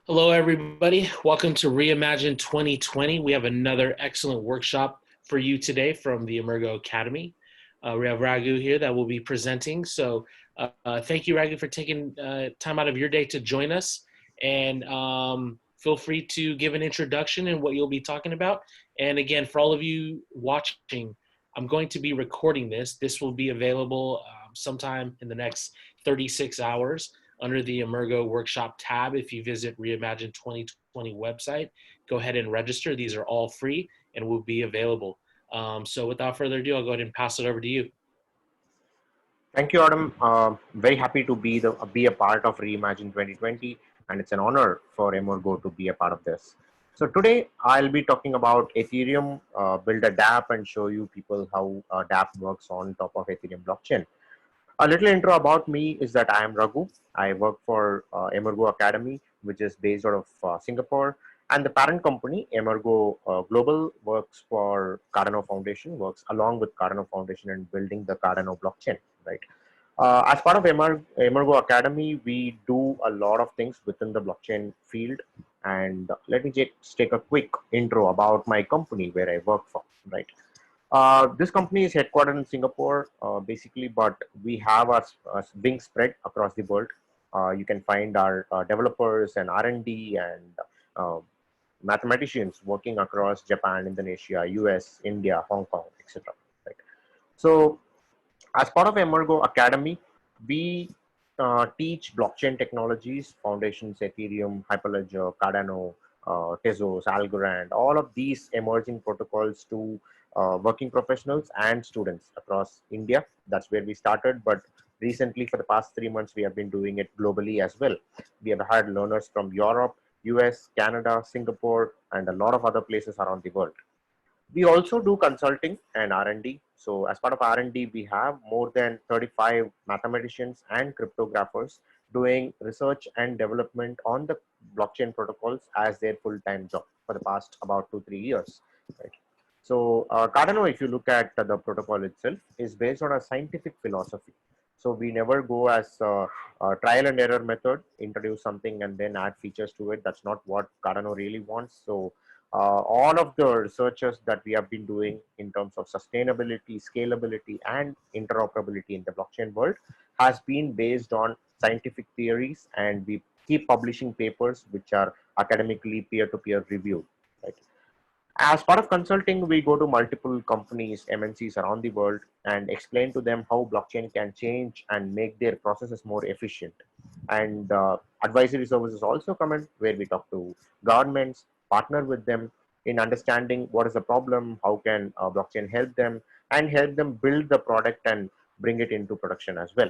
Hello, everybody. Welcome to Reimagine 2020. We have another excellent workshop for you today from the Emurgo Academy. We have Raghu here that will be presenting. So thank you, Raghu, for taking time out of your day to join us. And feel free to give an introduction and what you'll be talking about. And again, for all of you watching, I'm going to be recording this. This will be available sometime in the next 36 hours under the Emurgo workshop tab. If you visit Reimagine 2020 website, go ahead and register. These are all free and will be available. So without further ado, I'll go ahead and pass it over to you. Thank you, Adam. Very happy to be a part of Reimagine 2020, and it's an honor for Emurgo to be a part of this. So today I'll be talking about Ethereum, build a DApp, and show you people how DApp works on top of Ethereum blockchain. A little intro about me is that I am Raghu. I work for Emurgo Academy, which is based out of Singapore. And the parent company, Emurgo Global, works for Cardano Foundation, works along with Cardano Foundation in building the Cardano blockchain, right? As part of Emurgo Academy, we do a lot of things within the blockchain field. And let me just take a quick intro about my company where I work for, right? This company is headquartered in Singapore, basically, but we have our wings spread across the world. You can find our developers and R&D and uh, mathematicians working across Japan, Indonesia, US, India, Hong Kong, etc. Right. So, as part of Emurgo Academy, we teach blockchain technologies, foundations, Ethereum, Hyperledger, Cardano, Tezos, Algorand, all of these emerging protocols to working professionals and students across India. That's where we started, but recently for the past 3 months, we have been doing it globally as well. We have had learners from Europe, US, Canada, Singapore, and a lot of other places around the world. We also do consulting and R&D. So as part of R&D, we have more than 35 mathematicians and cryptographers doing research and development on the blockchain protocols as their full-time job for the past about 2-3 years. Right. So Cardano, if you look at the protocol itself, is based on a scientific philosophy. So we never go as a trial and error method, introduce something and then add features to it. That's not what Cardano really wants. So all of the researchers that we have been doing in terms of sustainability, scalability, and interoperability in the blockchain world has been based on scientific theories, and we keep publishing papers which are academically peer-to-peer reviewed. Right? As part of consulting, we go to multiple companies, MNCs around the world, and explain to them how blockchain can change and make their processes more efficient. And advisory services also come in, where we talk to governments, partner with them in understanding what is the problem, how can blockchain help them, and help them build the product and bring it into production as well.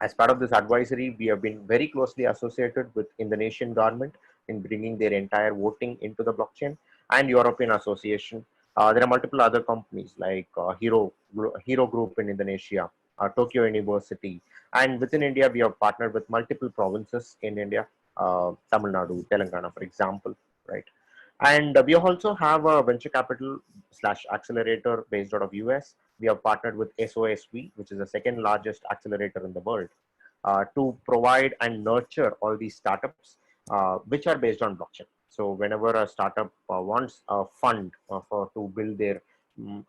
As part of this advisory, we have been very closely associated with Indonesian government in bringing their entire voting into the blockchain, and European Association. There are multiple other companies like Hero Group in Indonesia, Tokyo University, and within India, we have partnered with multiple provinces in India, Tamil Nadu, Telangana, for example, right? And we also have a venture capital slash accelerator based out of US. We have partnered with SOSV, which is the second largest accelerator in the world, to provide and nurture all these startups, which are based on blockchain. So whenever a startup wants a fund to build their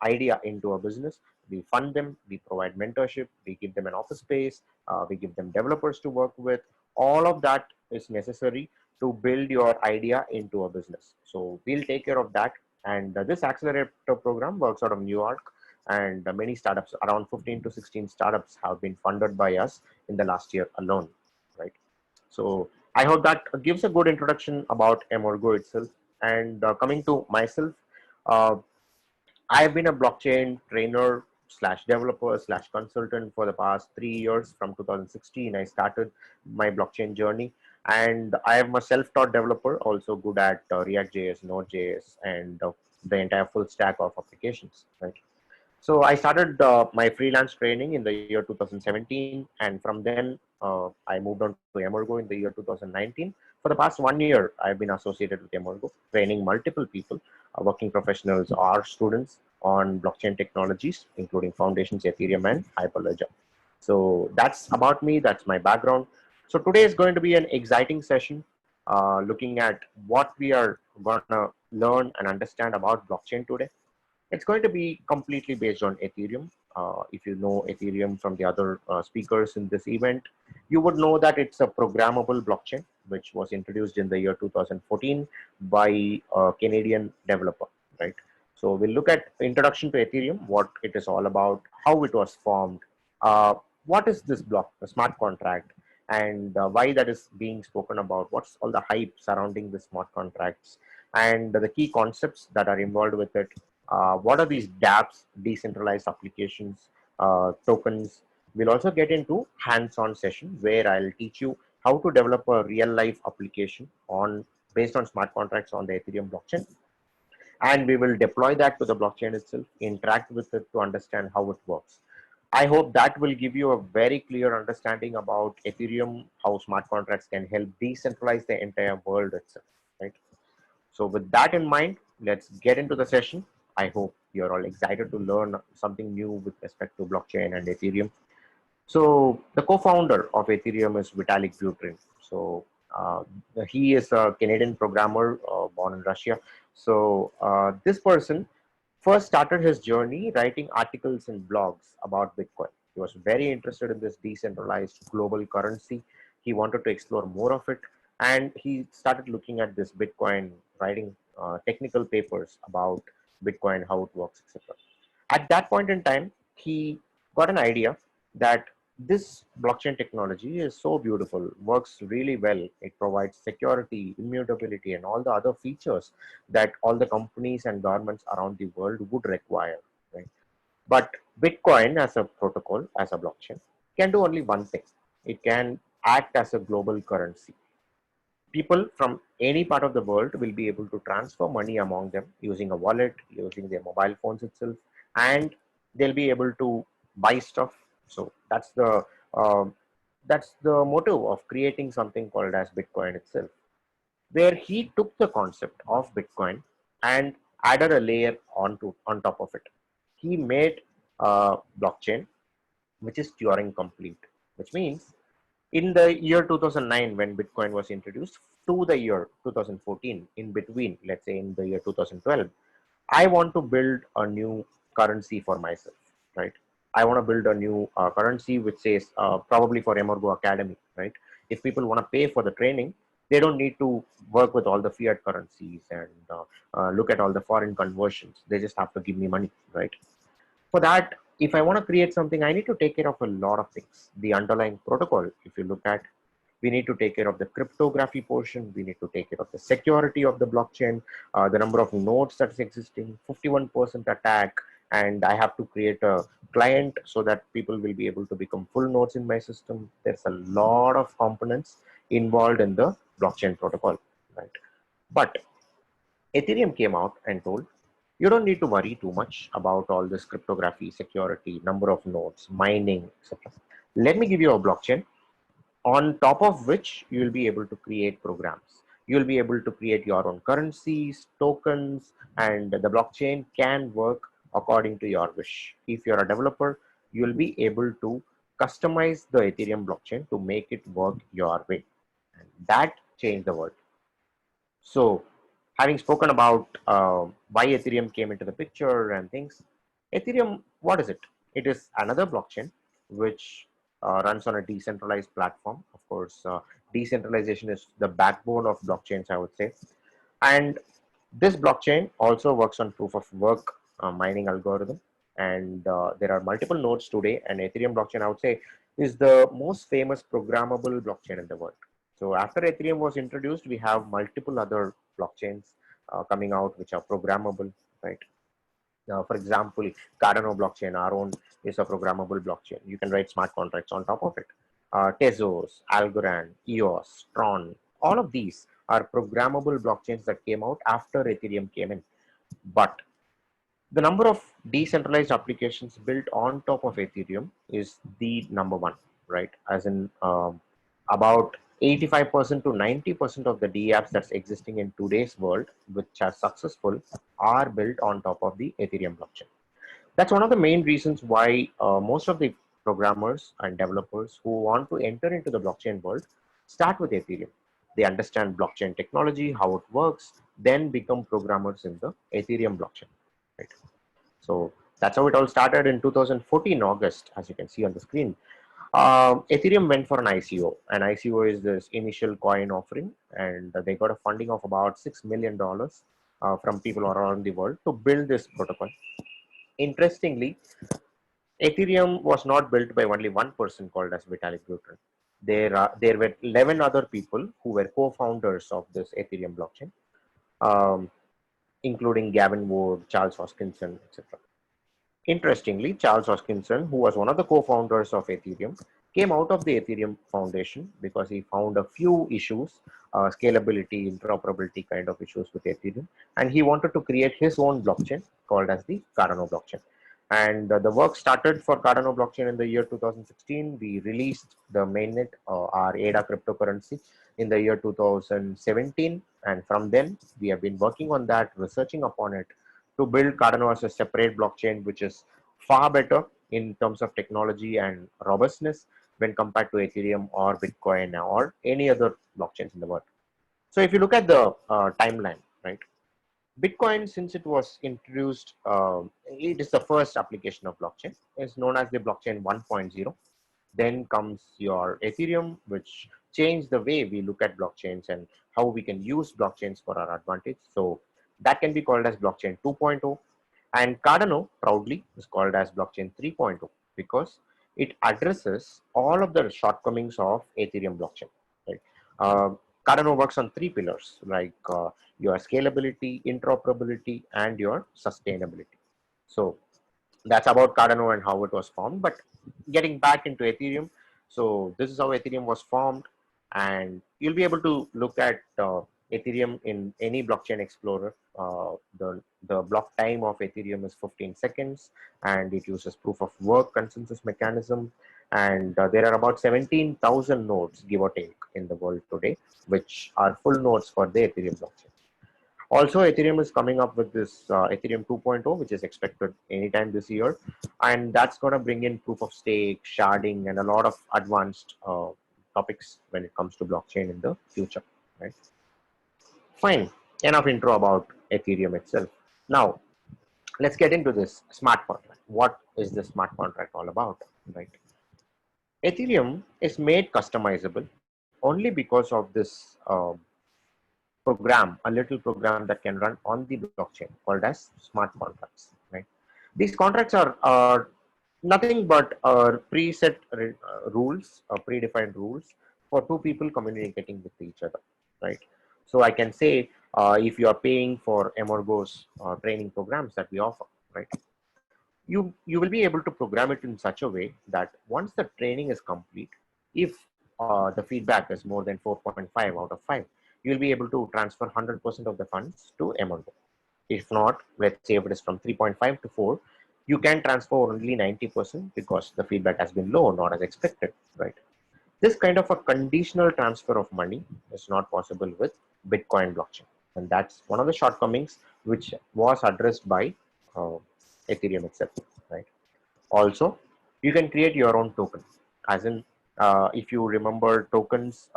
idea into a business, we fund them, we provide mentorship, we give them an office space, we give them developers to work with. All of that is necessary to build your idea into a business. So we'll take care of that. And this accelerator program works out of New York, and many startups, around 15 to 16 startups, have been funded by us in the last year alone, right? So I hope that gives a good introduction about Emurgo itself. And coming to myself, uh, I've been a blockchain trainer slash developer slash consultant for the past 3 years. From 2016, I started my blockchain journey, and I am a self-taught developer, also good at React.js, Node.js, and the entire full stack of applications. Right. So I started my freelance training in the year 2017, and from then I moved on to Emurgo in the year 2019. For the past 1 year, I've been associated with Emurgo, training multiple people, working professionals or students on blockchain technologies, including foundations, Ethereum, and Hyperledger. So that's about me. That's my background. So today is going to be an exciting session. looking at what we are gonna learn and understand about blockchain today. It's going to be completely based on Ethereum. If you know Ethereum from the other speakers in this event, you would know that it's a programmable blockchain, which was introduced in the year 2014 by a Canadian developer, right? So we'll look at introduction to Ethereum, what it is all about, how it was formed, what is this block, the smart contract, and why that is being spoken about, what's all the hype surrounding the smart contracts, and the key concepts that are involved with it. What are these DApps, decentralized applications, tokens? We'll also get into hands-on session where I'll teach you how to develop a real-life application based on smart contracts on the Ethereum blockchain, and we will deploy that to the blockchain itself, interact with it to understand how it works. I hope that will give you a very clear understanding about Ethereum, how smart contracts can help decentralize the entire world itself, right? So with that in mind, let's get into the session. I hope you're all excited to learn something new with respect to blockchain and Ethereum. So the co-founder of Ethereum is Vitalik Buterin. So he is a Canadian programmer born in Russia. So this person first started his journey writing articles and blogs about Bitcoin. He was very interested in this decentralized global currency. He wanted to explore more of it, and he started looking at this Bitcoin, writing technical papers about Bitcoin, how it works, etc. At that point in time, he got an idea that this blockchain technology is so beautiful, works really well. It provides security, immutability, and all the other features that all the companies and governments around the world would require, right? But Bitcoin as a protocol, as a blockchain, can do only one thing. It can act as a global currency. People from any part of the world will be able to transfer money among them using a wallet, using their mobile phones itself, and they'll be able to buy stuff. So uh, that's the motive of creating something called as Bitcoin itself, where he took the concept of Bitcoin and added a layer on top of it. He made a blockchain which is Turing complete, which means in the year 2009 when Bitcoin was introduced to the year 2014, in between, let's say in the year 2012, I want to build a new currency for myself, right? I want to build a new currency which says probably for Emurgo Academy, right? If people want to pay for the training, they don't need to work with all the fiat currencies and look at all the foreign conversions. They just have to give me money, right? For that, if I want to create something, I need to take care of a lot of things. The underlying protocol, if you look at, we need to take care of the cryptography portion. We need to take care of the security of the blockchain, the number of nodes that's existing, 51% attack, and I have to create a client so that people will be able to become full nodes in my system. There's a lot of components involved in the blockchain protocol, right? But Ethereum came out and told, you don't need to worry too much about all this cryptography, security, number of nodes, mining, etc. Let me give you a blockchain on top of which you will be able to create programs. You'll be able to create your own currencies, tokens, and the blockchain can work according to your wish. If you're a developer, you'll be able to customize the Ethereum blockchain to make it work your way. And that changed the world. So, having spoken about why Ethereum came into the picture and things, Ethereum, what is it? It is another blockchain which runs on a decentralized platform. Of course, decentralization is the backbone of blockchains, I would say. And this blockchain also works on proof of work mining algorithm. And there are multiple nodes today. And Ethereum blockchain, I would say, is the most famous programmable blockchain in the world. So after Ethereum was introduced, we have multiple other blockchains coming out which are programmable, right? For example, Cardano blockchain, our own, is a programmable blockchain. You can write smart contracts on top of it. Tezos, Algorand, EOS, Tron, all of these are programmable blockchains that came out after Ethereum came in. But the number of decentralized applications built on top of Ethereum is the number one, right? As in about 85% to 90% of the DApps that's existing in today's world, which are successful, are built on top of the Ethereum blockchain. That's one of the main reasons why most of the programmers and developers who want to enter into the blockchain world start with Ethereum. they understand blockchain technology, how it works, then become programmers in the Ethereum blockchain, right? So that's how it all started in 2014 August, as you can see on the screen. Ethereum went for an ICO. An ICO is this initial coin offering, and they got a funding of about $6 million from people around the world to build this protocol. Interestingly, Ethereum was not built by only one person called as Vitalik Buterin. There were 11 other people who were co-founders of this Ethereum blockchain, um, including Gavin Wood, Charles Hoskinson, etc. Interestingly, Charles Hoskinson, who was one of the co-founders of Ethereum, came out of the Ethereum Foundation because he found a few issues, scalability, interoperability kind of issues with Ethereum, and he wanted to create his own blockchain called as the Cardano blockchain. And the work started for Cardano blockchain in the year 2016. We released the mainnet, our ADA cryptocurrency, in the year 2017, and from then we have been working on that, researching upon it, to build Cardano as a separate blockchain, which is far better in terms of technology and robustness when compared to Ethereum or Bitcoin or any other blockchains in the world. So if you look at the timeline, right, Bitcoin, since it was introduced, it is the first application of blockchain. It's known as the blockchain 1.0. Then comes your Ethereum, which changed the way we look at blockchains and how we can use blockchains for our advantage. So that can be called as blockchain 2.0. And Cardano, proudly, is called as blockchain 3.0 because it addresses all of the shortcomings of Ethereum blockchain. Right? Cardano works on three pillars, like your scalability, interoperability, and your sustainability. So that's about Cardano and how it was formed. But getting back into Ethereum, so this is how Ethereum was formed, and you'll be able to look at Ethereum in any blockchain explorer. The block time of Ethereum is 15 seconds, and it uses proof of work consensus mechanism. And there are about 17,000 nodes, give or take, in the world today, which are full nodes for the Ethereum blockchain. Also, Ethereum is coming up with this Ethereum 2.0, which is expected anytime this year. And that's going to bring in proof of stake, sharding, and a lot of advanced topics when it comes to blockchain in the future. Right? Fine. Enough intro about Ethereum itself. Now, let's get into this smart contract. What is the smart contract all about? Right? Ethereum is made customizable only because of this program, a little program that can run on the blockchain called as smart contracts. Right? These contracts are nothing but preset rules, predefined rules for two people communicating with each other. Right? So I can say if you are paying for Emurgo's training programs that we offer, right? You will be able to program it in such a way that once the training is complete, if the feedback is more than 4.5 out of 5, you'll be able to transfer 100% of the funds to Emurgo. If not, let's say if it is from 3.5 to 4, you can transfer only 90% because the feedback has been low, not as expected, right? This kind of a conditional transfer of money is not possible with Bitcoin blockchain. And that's one of the shortcomings which was addressed by uh, Ethereum itself, right? Also, you can create your own token. As in, if you remember tokens,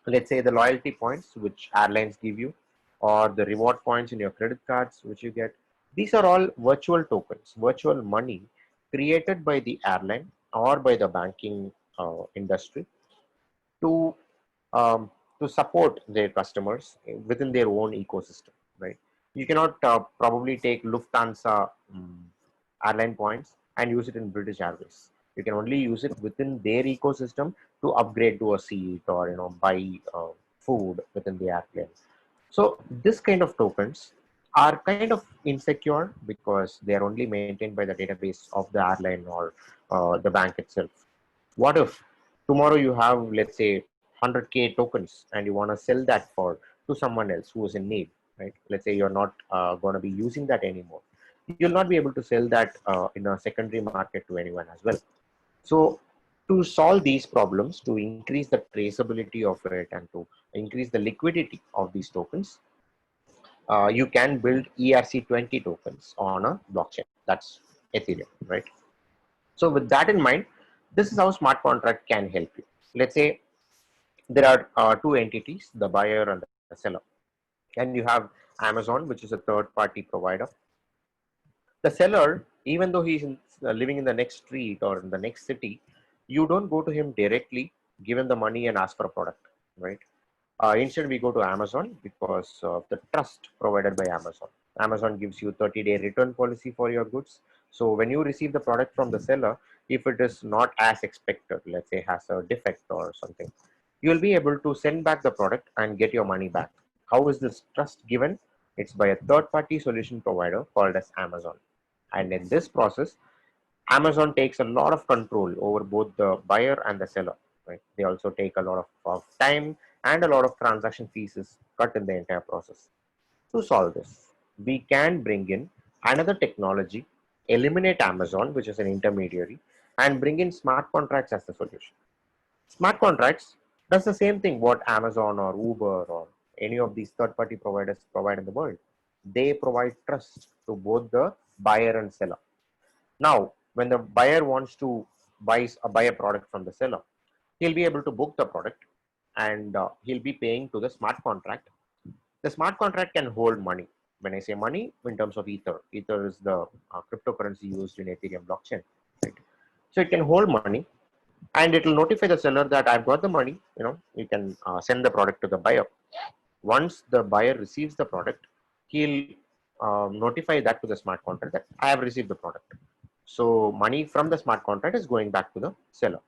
let's say the loyalty points which airlines give you, or the reward points in your credit cards which you get, these are all virtual tokens, virtual money created by the airline or by the banking industry to um, to support their customers within their own ecosystem, right? You cannot probably take Lufthansa airline points and use it in British Airways. You can only use it within their ecosystem to upgrade to a seat or buy food within the airplane. So this kind of tokens are kind of insecure because they are only maintained by the database of the airline or the bank itself. What if tomorrow you have, let's say, 100K tokens and you want to sell that to someone else who is in need, right? Let's say you're not going to be using that anymore. You'll not be able to sell that in a secondary market to anyone as well. So to solve these problems, to increase the traceability of it and to increase the liquidity of these tokens, you can build ERC20 tokens on a blockchain. That's Ethereum, right? So with that in mind, this is how smart contract can help you. Let's say there are two entities, the buyer and the seller. And you have Amazon, which is a third party provider. The seller, even though he's living in the next street or in the next city, you don't go to him directly, give him the money and ask for a product, right? Instead, we go to Amazon because of the trust provided by Amazon. Amazon gives you 30-day return policy for your goods. So when you receive the product from the seller, if it is not as expected, let's say has a defect or something, you'll be able to send back the product and get your money back. How is this trust given? It's by a third-party solution provider called as Amazon. And in this process, Amazon takes a lot of control over both the buyer and the seller. Right? They also take a lot of time, and a lot of transaction fees is cut in the entire process. To solve this, we can bring in another technology, eliminate Amazon, which is an intermediary, and bring in smart contracts as the solution. Smart contracts does the same thing what Amazon or Uber or any of these third-party providers provide in the world. They provide trust to both the buyer and seller. Now, when the buyer wants to buy a product from the seller, he'll be able to book the product, and he'll be paying to the smart contract. The smart contract can hold money. When I say money, in terms of Ether, Ether is the cryptocurrency used in Ethereum blockchain. Right? So it can hold money, and it will notify the seller that I've got the money. You can send the product to the buyer. Once the buyer receives the product, he'll notify that to the smart contract that I have received the product. So money from the smart contract is going back to the seller.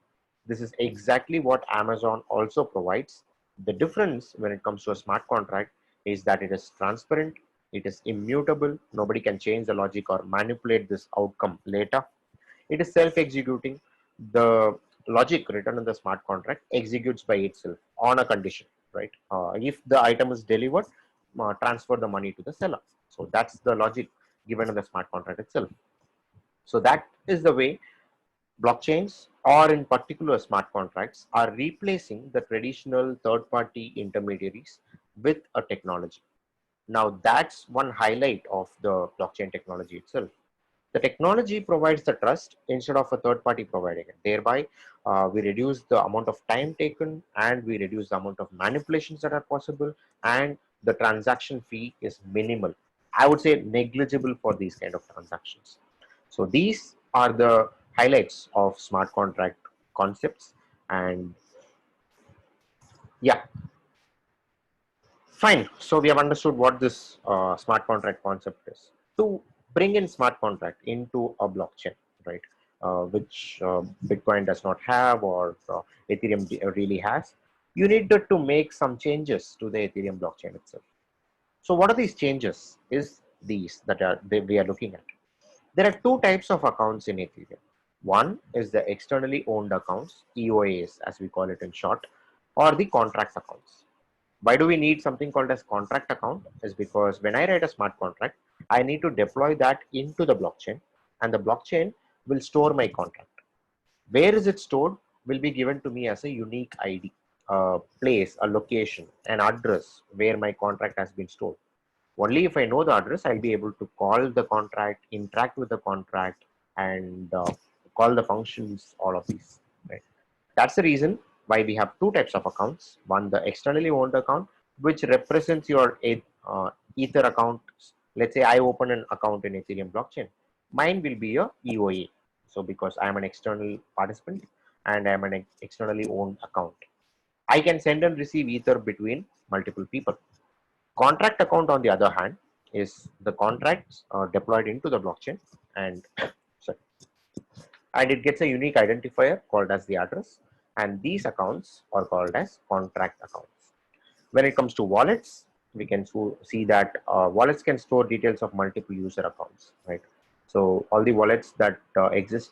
This is exactly what Amazon also provides. The difference when it comes to a smart contract is that it is transparent, it is immutable, nobody can change the logic or manipulate this outcome later. It is self-executing. The logic written in the smart contract executes by itself on a condition, right? If the item is delivered, transfer the money to the seller. So that's the logic given in the smart contract itself. So that is the way blockchains, or in particular smart contracts, are replacing the traditional third-party intermediaries with a technology. Now that's one highlight of the blockchain technology itself. The technology provides the trust instead of a third party providing it. Thereby, we reduce the amount of time taken, and we reduce the amount of manipulations that are possible, and the transaction fee is minimal. I would say negligible for these kind of transactions. So these are the highlights of smart contract concepts. And yeah, fine. So we have understood what this smart contract concept is. To bring in smart contract into a blockchain, right, which Bitcoin does not have, or Ethereum really has, you needed to make some changes to the Ethereum blockchain itself. So what are these changes? Is these that we are looking at. There are two types of accounts in Ethereum. One is the externally owned accounts, EOAs as we call it in short, or the contract accounts. Why do we need something called as contract account? Is because when I write a smart contract, I need to deploy that into the blockchain, and the blockchain will store my contract. Where is it stored will be given to me as a unique ID, a place, a location, an address where my contract has been stored. Only if I know the address, I'll be able to call the contract, interact with the contract, and call the functions, all of these. Right? That's the reason why we have two types of accounts. One, the externally owned account, which represents your Ether account. Let's say I open an account in Ethereum blockchain. Mine will be a EOA. So because I am an external participant and I am an externally owned account, I can send and receive Ether between multiple people. Contract account, on the other hand, is the contracts deployed into the blockchain, and sorry, and it gets a unique identifier called as the address, and these accounts are called as contract accounts. When it comes to wallets, we can see that wallets can store details of multiple user accounts, right? So all the wallets that exist,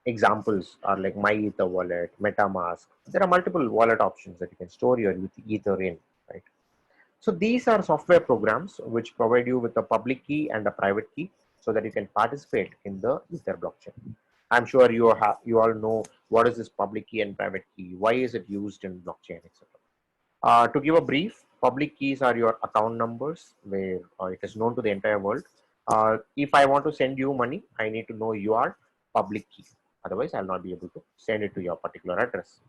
examples are like my Ether wallet, MetaMask. There are multiple wallet options that you can store your Ether in, right? So these are software programs which provide you with a public key and a private key so that you can participate in the Ether blockchain. I'm sure you all know what is this public key and private key, why is it used in blockchain, etc. To give a brief, public keys are your account numbers where it is known to the entire world. If I want to send you money, I need to know your public key. Otherwise, I'll not be able to send it to your particular address.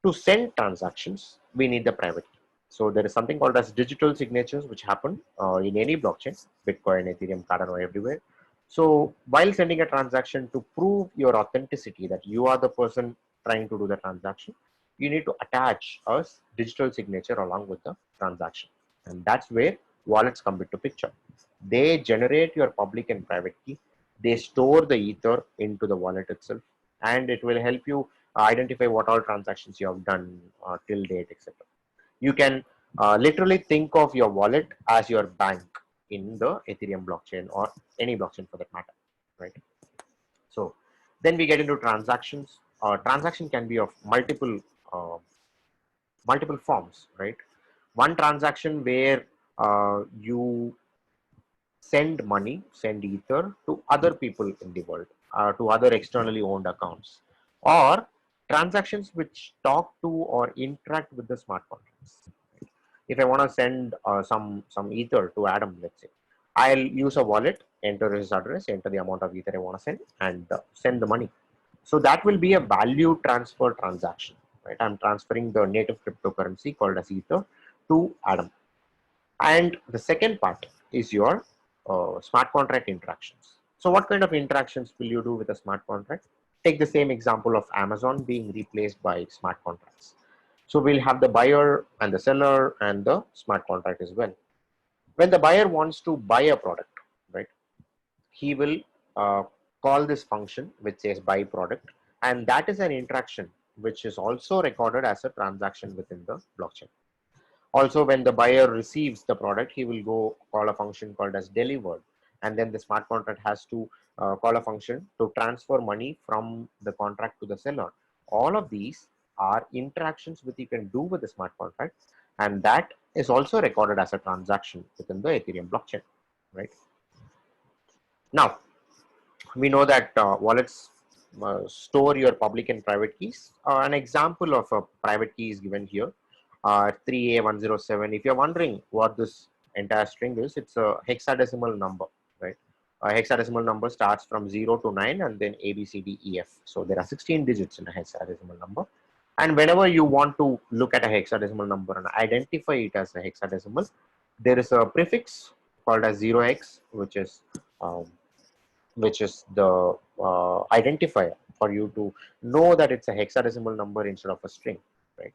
To send transactions, we need the private key. So there is something called as digital signatures, which happen in any blockchain, Bitcoin, Ethereum, Cardano, everywhere. So while sending a transaction, to prove your authenticity, that you are the person trying to do the transaction, you need to attach a digital signature along with the transaction. And that's where wallets come into picture. They generate your public and private key. They store the ether into the wallet itself, and it will help you identify what all transactions you have done till date, etc. You can literally think of your wallet as your bank in the Ethereum blockchain, or any blockchain for that matter, right? So then we get into transactions. Transaction can be of uh, multiple forms, right? One transaction where you send money, send ether to other people in the world, to other externally owned accounts, or transactions which talk to or interact with the smart contracts. If I want to send some ether to Adam, let's say, I'll use a wallet, enter his address, enter the amount of ether I want to send, and send the money. So that will be a value transfer transaction, right? I'm transferring the native cryptocurrency called as ether to Adam. And the second part is your smart contract interactions. So what kind of interactions will you do with a smart contract? Take the same example of Amazon being replaced by smart contracts. So we'll have the buyer and the seller and the smart contract as well. When the buyer wants to buy a product, right, he will uh, call this function which says buy product, and that is an interaction which is also recorded as a transaction within the blockchain. Also, when the buyer receives the product, he will go call a function called as delivered, and then the smart contract has to call a function to transfer money from the contract to the seller. All of these are interactions which you can do with the smart contract, and that is also recorded as a transaction within the Ethereum blockchain, right? Now, we know that wallets store your public and private keys. An example of a private key is given here, 3A107. If you're wondering what this entire string is, it's a hexadecimal number, right? A hexadecimal number starts from 0 to 9 and then A, B, C, D, E, F. So there are 16 digits in a hexadecimal number. And whenever you want to look at a hexadecimal number and identify it as a hexadecimal, there is a prefix called as 0x, um, which is the identifier for you to know that it's a hexadecimal number instead of a string, right?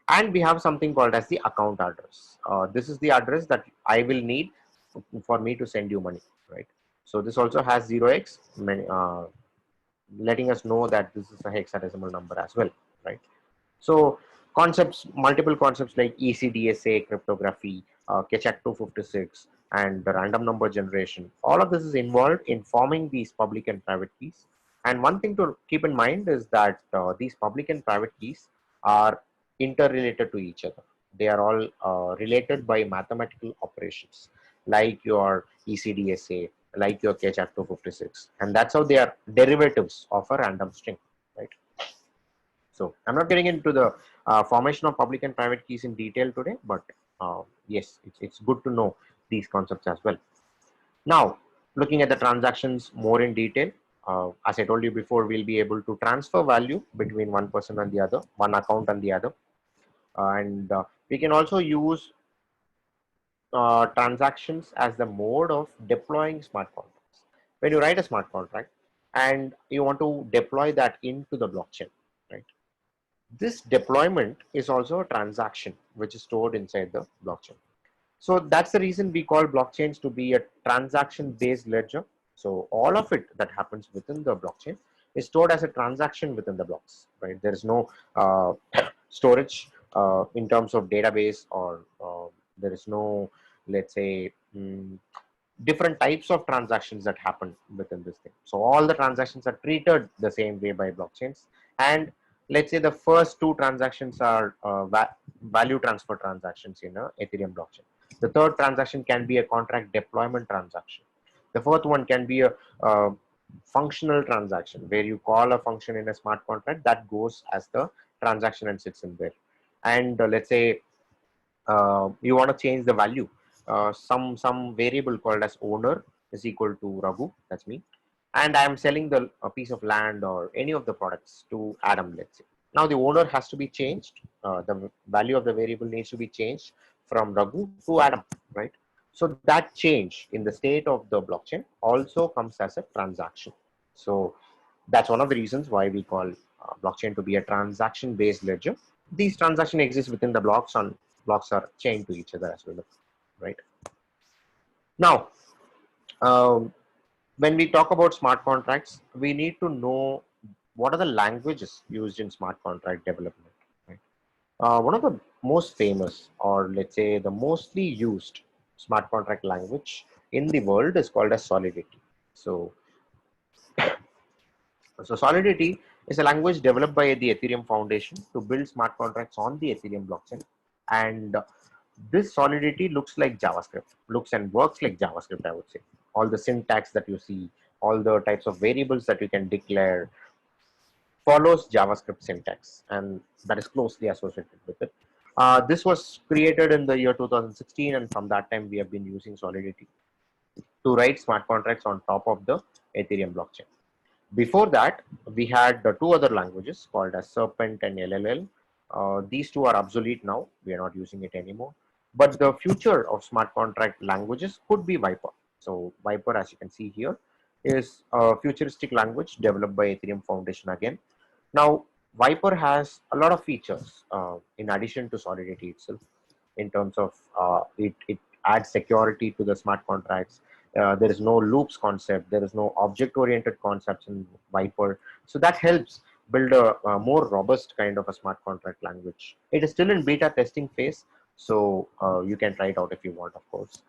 And we have something called as the account address. This is the address that I will need for me to send you money, right? So this also has 0x, letting us know that this is a hexadecimal number as well, right? So multiple concepts like ECDSA, cryptography, Keccak 256, and the random number generation, all of this is involved in forming these public and private keys. And one thing to keep in mind is that these public and private keys are interrelated to each other. They are all related by mathematical operations, like your ECDSA, like your Keccak 256, and that's how they are derivatives of a random string, right? So I'm not getting into the formation of public and private keys in detail today, but yes, it's good to know these concepts as well. Now, looking at the transactions more in detail, as I told you before, we'll be able to transfer value between one person and the other, one account and the other. And we can also use transactions as the mode of deploying smart contracts. When you write a smart contract and you want to deploy that into the blockchain, right? This deployment is also a transaction which is stored inside the blockchain. So that's the reason we call blockchains to be a transaction-based ledger. So all of it that happens within the blockchain is stored as a transaction within the blocks, right? There is no storage in terms of database, or there is no, let's say, different types of transactions that happen within this thing. So all the transactions are treated the same way by blockchains. And let's say the first two transactions are value transfer transactions in a Ethereum blockchain. The third transaction can be a contract deployment transaction. The fourth one can be a functional transaction, where you call a function in a smart contract that goes as the transaction and sits in there. And let's say you want to change the value. Some variable called as owner is equal to Raghu, that's me, and I am selling a piece of land or any of the products to Adam, let's say. Now the owner has to be changed. The value of the variable needs to be changed from Raghu to Adam, right? So that change in the state of the blockchain also comes as a transaction. So that's one of the reasons why we call blockchain to be a transaction-based ledger. These transactions exist within the blocks, and blocks are chained to each other as well, right? Now, when we talk about smart contracts, we need to know what are the languages used in smart contract development. Right? One of the most famous, or let's say the mostly used smart contract language in the world is called as Solidity. So Solidity is a language developed by the Ethereum Foundation to build smart contracts on the Ethereum blockchain. And this Solidity looks like JavaScript, looks and works like JavaScript, I would say. All the syntax that you see, all the types of variables that you can declare follows JavaScript syntax, and that is closely associated with it. This was created in the year 2016, and from that time we have been using Solidity to write smart contracts on top of the Ethereum blockchain. Before that, we had the two other languages called as Serpent and LLL. These two are obsolete now. We are not using it anymore. But the future of smart contract languages could be Viper. So Viper, as you can see here, is a futuristic language developed by Ethereum Foundation again. Now, Viper has a lot of features in addition to Solidity itself, in terms of it adds security to the smart contracts. There is no loops concept. There is no object-oriented concepts in Viper. So that helps build a more robust kind of a smart contract language. It is still in beta testing phase, so you can try it out if you want, of course.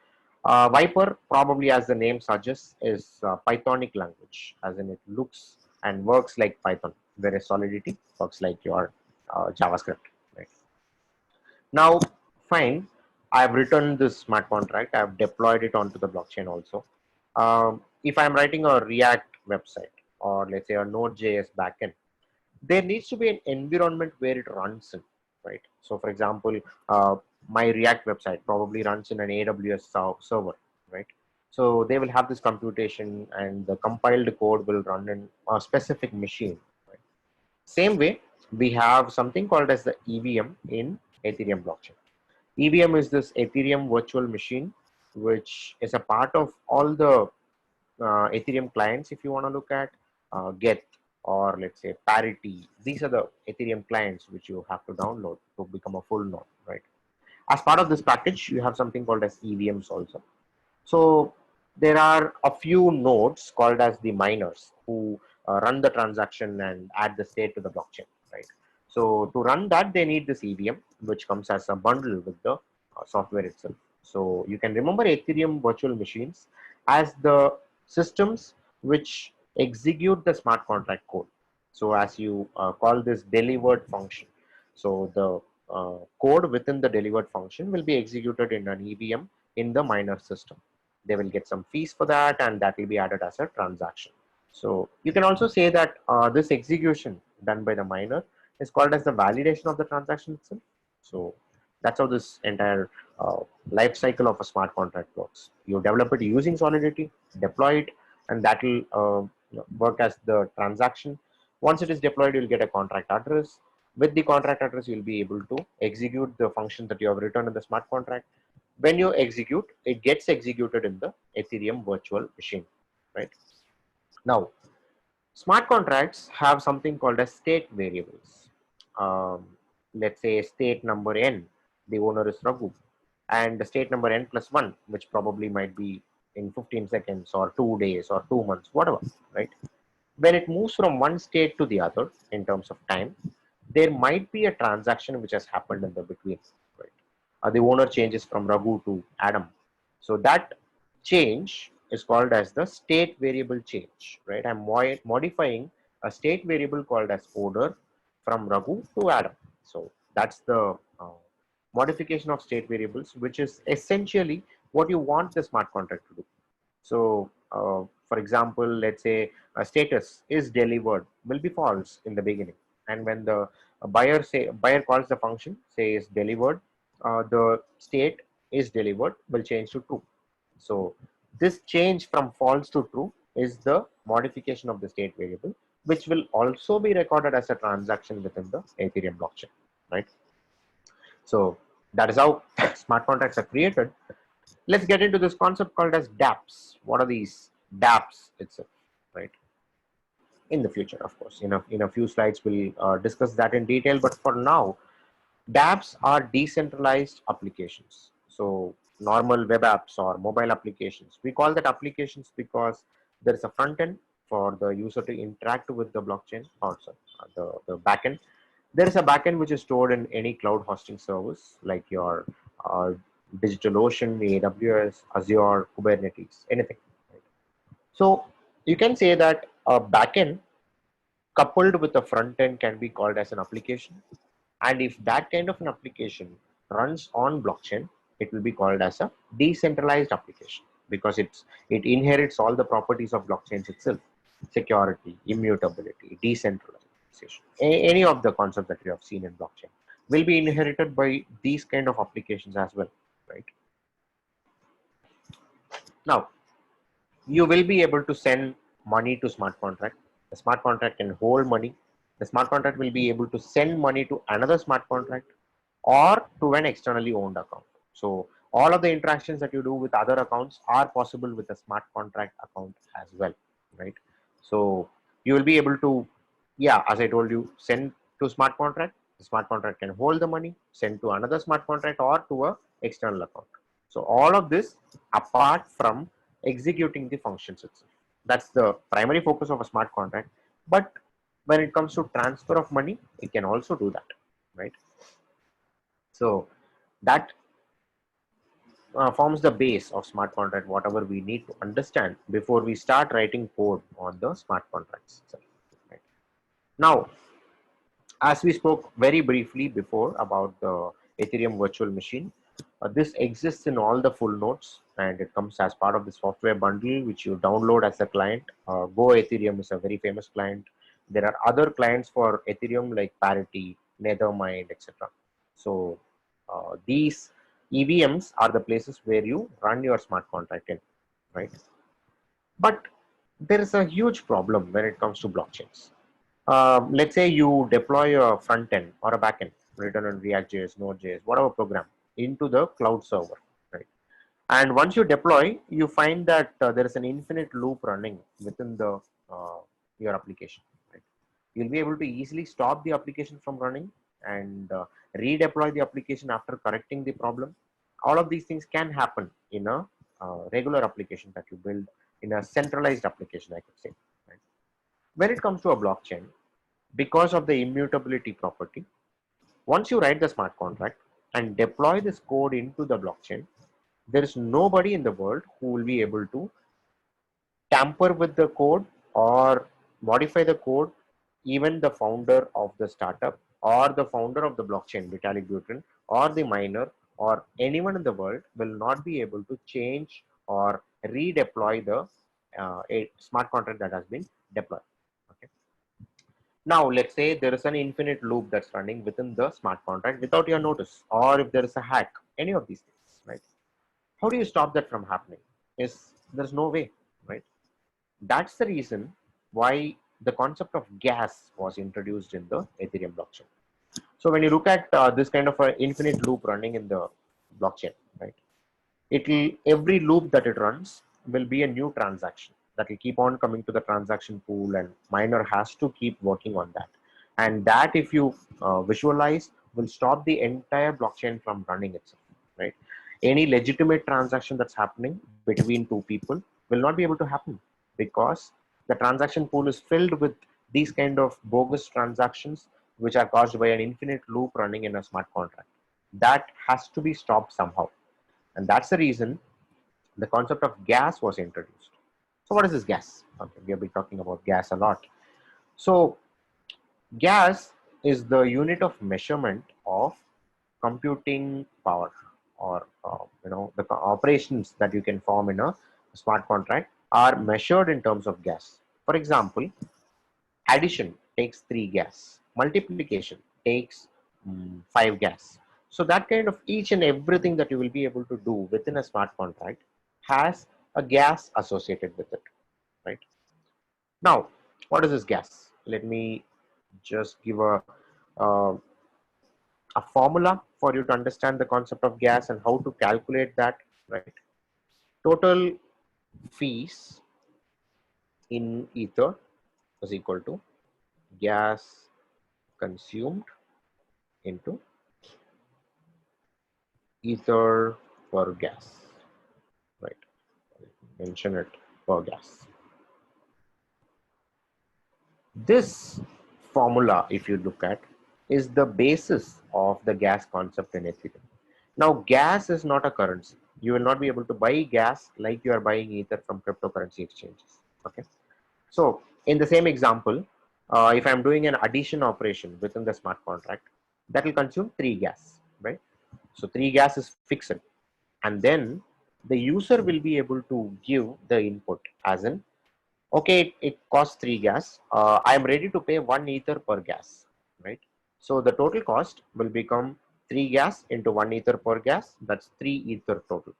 Viper, probably as the name suggests, is a Pythonic language, as in it looks and works like Python, whereas Solidity works like your JavaScript. Right? Now, fine, I've written this smart contract. I've deployed it onto the blockchain also. If I'm writing a React website, or let's say a Node.js backend, there needs to be an environment where it runs in, right? So for example, my React website probably runs in an AWS server, right? So they will have this computation, and the compiled code will run in a specific machine. Right? Same way, we have something called as the EVM in Ethereum blockchain. EVM is this Ethereum virtual machine, which is a part of all the Ethereum clients. If you want to look at Get, or let's say Parity, these are the Ethereum clients which you have to download to become a full node, right? As part of this package, you have something called as EVMs also. So there are a few nodes called as the miners who run the transaction and add the state to the blockchain, right? So to run that, they need this EVM, which comes as a bundle with the software itself. So you can remember Ethereum virtual machines as the systems which execute the smart contract code. So as you call this delivered function, so the code within the delivered function will be executed in an EVM in the miner system. They will get some fees for that, and that will be added as a transaction. So you can also say that this execution done by the miner is called as the validation of the transaction itself. So that's how this entire life cycle of a smart contract works. You develop it using Solidity, deploy it, and that will work as the transaction. Once it is deployed, you'll get a contract address. With the contract address, you'll be able to execute the function that you have written in the smart contract. When you execute, it gets executed in the Ethereum virtual machine, right? Now, smart contracts have something called as state variables. Um, let's say state number n, the owner is Raghu, and the state number n plus 1, which probably might be in 15 seconds or 2 days or 2 months, whatever, right? When it moves from one state to the other in terms of time, there might be a transaction which has happened in the between, right? The owner changes from Raghu to Adam. So that change is called as the state variable change, right? I'm modifying a state variable called as owner from Raghu to Adam. So that's the modification of state variables, which is essentially what you want the smart contract to do. So for example, let's say a status is delivered will be false in the beginning, and when the buyer calls the function, says delivered, the state is delivered will change to true. So this change from false to true is the modification of the state variable, which will also be recorded as a transaction within the Ethereum blockchain, right? So that is how smart contracts are created. Let's get into this concept called as DApps. What are these DApps itself, right? In the future, of course, in a few slides, we'll discuss that in detail. But for now, DApps are decentralized applications. So normal web apps or mobile applications, we call that applications because there is a front end for the user to interact with the blockchain, or sorry, the backend. There is a backend which is stored in any cloud hosting service like your uh, DigitalOcean, AWS, Azure, Kubernetes, anything. Right? So you can say that a backend coupled with a front end can be called as an application. And if that kind of an application runs on blockchain, it will be called as a decentralized application because it inherits all the properties of blockchains itself: security, immutability, decentralization. Any of the concepts that you have seen in blockchain will be inherited by these kind of applications as well, right? Now, you will be able to send money to smart contract. The smart contract can hold money. The smart contract will be able to send money to another smart contract or to an externally owned account. So all of the interactions that you do with other accounts are possible with a smart contract account as well, right? So you will be able to, yeah, as I told you, send to smart contract. The smart contract can hold the money, send to another smart contract or to a external account. So all of this apart from executing the functions itself. That's the primary focus of a smart contract. But when it comes to transfer of money, it can also do that, right? So that forms the base of smart contract, whatever we need to understand before we start writing code on the smart contracts itself, right? Now, as we spoke very briefly before about the Ethereum virtual machine, this exists in all the full nodes and it comes as part of the software bundle which you download as a client. Go Ethereum is a very famous client. There are other clients for Ethereum like Parity, Nethermind, etc. So these EVMs are the places where you run your smart contract in, right? But there is a huge problem when it comes to blockchains. Let's say you deploy a front end or a back end written in React.js, Node.js, whatever program into the cloud server, right? And once you deploy, you find that there is an infinite loop running within the your application, right? You'll be able to easily stop the application from running and redeploy the application after correcting the problem. All of these things can happen in a regular application that you build in a centralized application, I could say, right? When it comes to a blockchain, because of the immutability property, once you write the smart contract and deploy this code into the blockchain, there is nobody in the world who will be able to tamper with the code or modify the code. Even the founder of the startup or the founder of the blockchain, Vitalik Buterin, or the miner or anyone in the world will not be able to change or redeploy the a smart contract that has been deployed. Okay. Now, let's say there is an infinite loop that's running within the smart contract without your notice, or if there is a hack, any of these things, right? How do you stop that from happening? There's no way, right? That's the reason why the concept of gas was introduced in the Ethereum blockchain. So when you look at this kind of an infinite loop running in the blockchain, right? Every loop that it runs will be a new transaction that will keep on coming to the transaction pool, and miner has to keep working on that. And that, if you visualize, will stop the entire blockchain from running itself, right? Any legitimate transaction that's happening between two people will not be able to happen because the transaction pool is filled with these kind of bogus transactions which are caused by an infinite loop running in a smart contract. That has to be stopped somehow. And that's the reason the concept of gas was introduced. So what is this gas? Okay, we have been talking about gas a lot. So gas is the unit of measurement of computing power, or the operations that you can form in a smart contract are measured in terms of gas. For example, addition takes 3 gas, multiplication takes 5 gas. So that kind of each and everything that you will be able to do within a smart contract has a gas associated with it, right? Now, what is this gas? let me just give uh, a formula for you to understand the concept of gas and how to calculate that, right? Total fees in ether is equal to gas consumed into ether per gas, right? Mention it per gas. This formula, if you look at, is the basis of the gas concept in Ethereum. Now, gas is not a currency. You will not be able to buy gas like you are buying ether from cryptocurrency exchanges. Okay. So, in the same example, if I'm doing an addition operation within the smart contract, that will consume 3 gas, right? So, 3 gas is fixed, and then the user will be able to give the input as in, okay, it costs 3 gas. I am ready to pay 1 ether per gas, right? So the total cost will become 3 gas into 1 ether per gas. That's 3 ether total.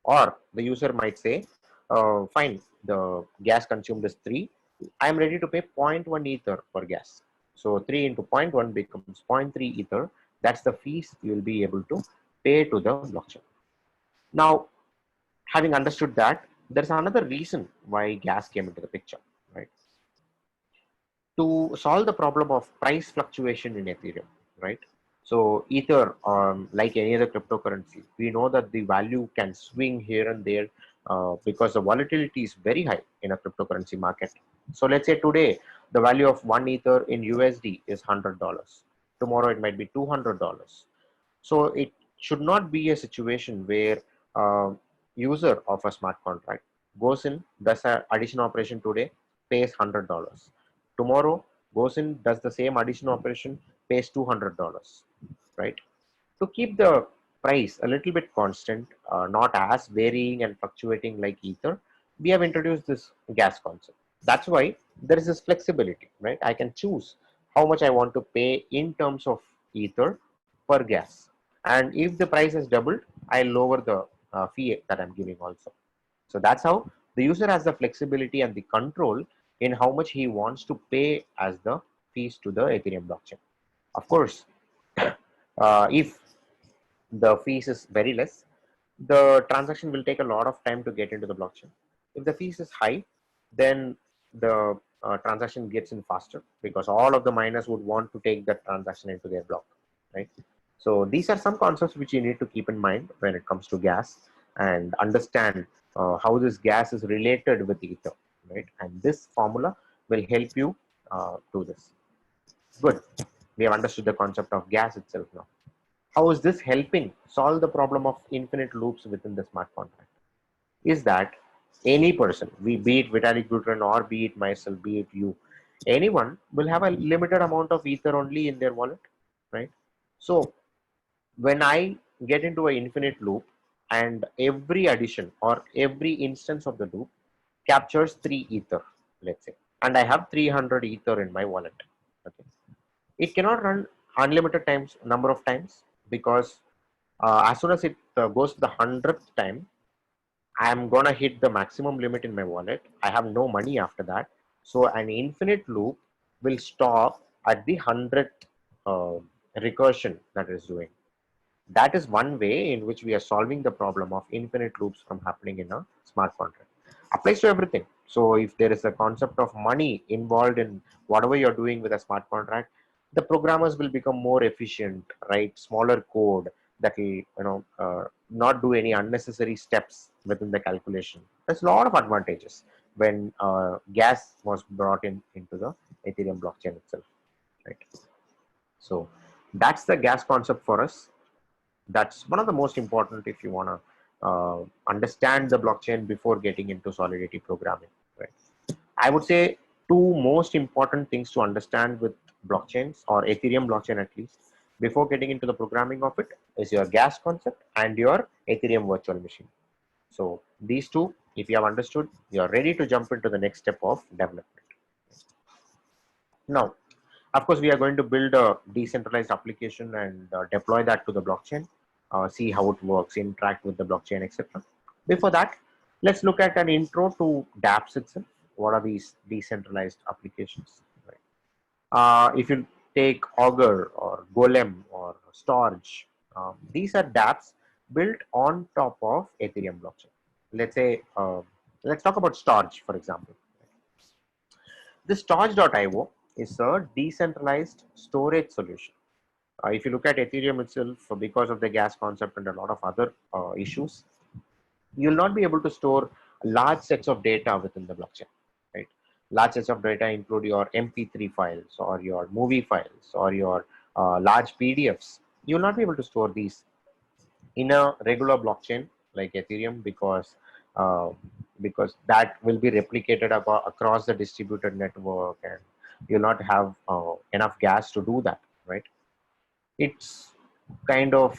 Or the user might say, fine, the gas consumed is 3. I am ready to pay 0.1 ether per gas. So 3 into 0.1 becomes zero point 0.3 ether. That's the fees you will be able to pay to the blockchain. Now, having understood that, there's another reason why gas came into the picture, right? To solve the problem of price fluctuation in Ethereum, right? So Ether, like any other cryptocurrency, we know that the value can swing here and there because the volatility is very high in a cryptocurrency market. So let's say today the value of 1 ether in USD is $100. Tomorrow it might be $200. So it should not be a situation where user of a smart contract goes in, does an addition operation today, pays $100. Tomorrow goes in, does the same addition operation, pays $200, right? To keep the price a little bit constant, not as varying and fluctuating like ether, we have introduced this gas concept. That's why there is this flexibility, right? I can choose how much I want to pay in terms of ether per gas, and if the price is doubled, I lower the fee that I'm giving also. So that's how the user has the flexibility and the control in how much he wants to pay as the fees to the Ethereum blockchain. Of course, if the fees is very less, the transaction will take a lot of time to get into the blockchain. If the fees is high, then the transaction gets in faster because all of the miners would want to take that transaction into their block, right? So these are some concepts which you need to keep in mind when it comes to gas and understand how this gas is related with ether, right? And this formula will help you do this. Good. We have understood the concept of gas itself now. How is this helping solve the problem of infinite loops within the smart contract? Is that any person, be it Vitalik Buterin or be it myself, be it you, anyone will have a limited amount of ether only in their wallet, right? So when I get into an infinite loop and every addition or every instance of the loop captures 3 ether, let's say, and I have 300 ether in my wallet, okay, it cannot run unlimited times, number of times, because as soon as it goes to the 100th time, I'm gonna hit the maximum limit in my wallet. I have no money after that. So an infinite loop will stop at the 100th recursion that it is doing. That is one way in which we are solving the problem of infinite loops from happening in a smart contract. Applies to everything. So if there is a concept of money involved in whatever you're doing with a smart contract, the programmers will become more efficient, right? Smaller code that will, not do any unnecessary steps within the calculation. There's a lot of advantages when gas was brought in into the Ethereum blockchain itself, right? So that's the gas concept for us. That's one of the most important if you want to understand the blockchain before getting into solidity programming, right? I would say two most important things to understand with blockchains or Ethereum blockchain at least before getting into the programming of it is your gas concept and your Ethereum virtual machine. So these two, if you have understood, you are ready to jump into the next step of development. Now, of course, we are going to build a decentralized application and deploy that to the blockchain, see how it works, interact with the blockchain, etc. Before that, let's look at an intro to DApps itself. What are these decentralized applications? Right. If you take Augur or Golem or Storage, these are dApps built on top of Ethereum blockchain. Let's say, let's talk about Storage, for example. This Storage.io is a decentralized storage solution. If you look at Ethereum itself, because of the gas concept and a lot of other issues, you'll not be able to store large sets of data within the blockchain, right? Large sets of data include your MP3 files or your movie files or your large PDFs. You'll not be able to store these in a regular blockchain like Ethereum uh, because that will be replicated across the distributed network, and you'll not have enough gas to do that, right? It's kind of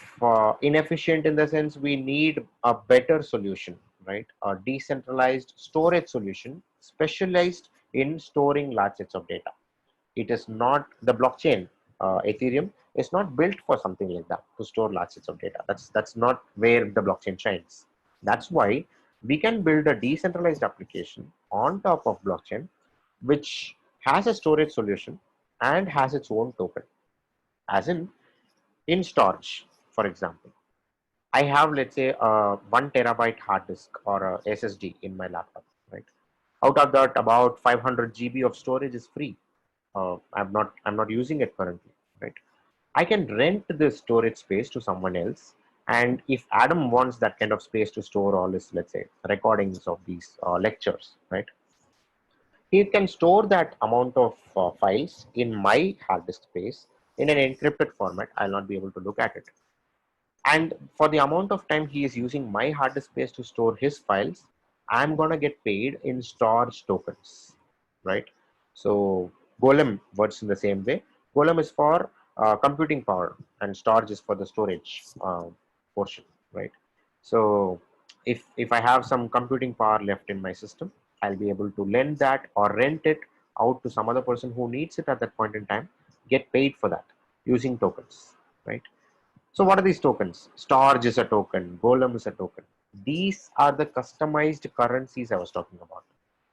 inefficient in the sense we need a better solution, right? A decentralized storage solution specialized in storing large sets of data. It is not the blockchain. Ethereum is not built for something like that, to store large sets of data. That's not where the blockchain shines. That's why we can build a decentralized application on top of blockchain, which has a storage solution and has its own token. As in storage, for example, I have, let's say, a 1 terabyte hard disk or a SSD in my laptop, right? Out of that, about 500 GB of storage is free. I'm not using it currently, right? I can rent this storage space to someone else, and if Adam wants that kind of space to store all his, let's say, recordings of these lectures, right, he can store that amount of files in my hard disk space in an encrypted format. I'll not be able to look at it, and for the amount of time he is using my hard disk space to store his files, I'm gonna get paid in storage tokens, right? So Golem works in the same way. Golem is for computing power, and storage is for the storage portion, right? So if I have some computing power left in my system, I'll be able to lend that or rent it out to some other person who needs it at that point in time, get paid for that using tokens, right? So what are these tokens? Storage is a token, Golem is a token. These are the customized currencies I was talking about.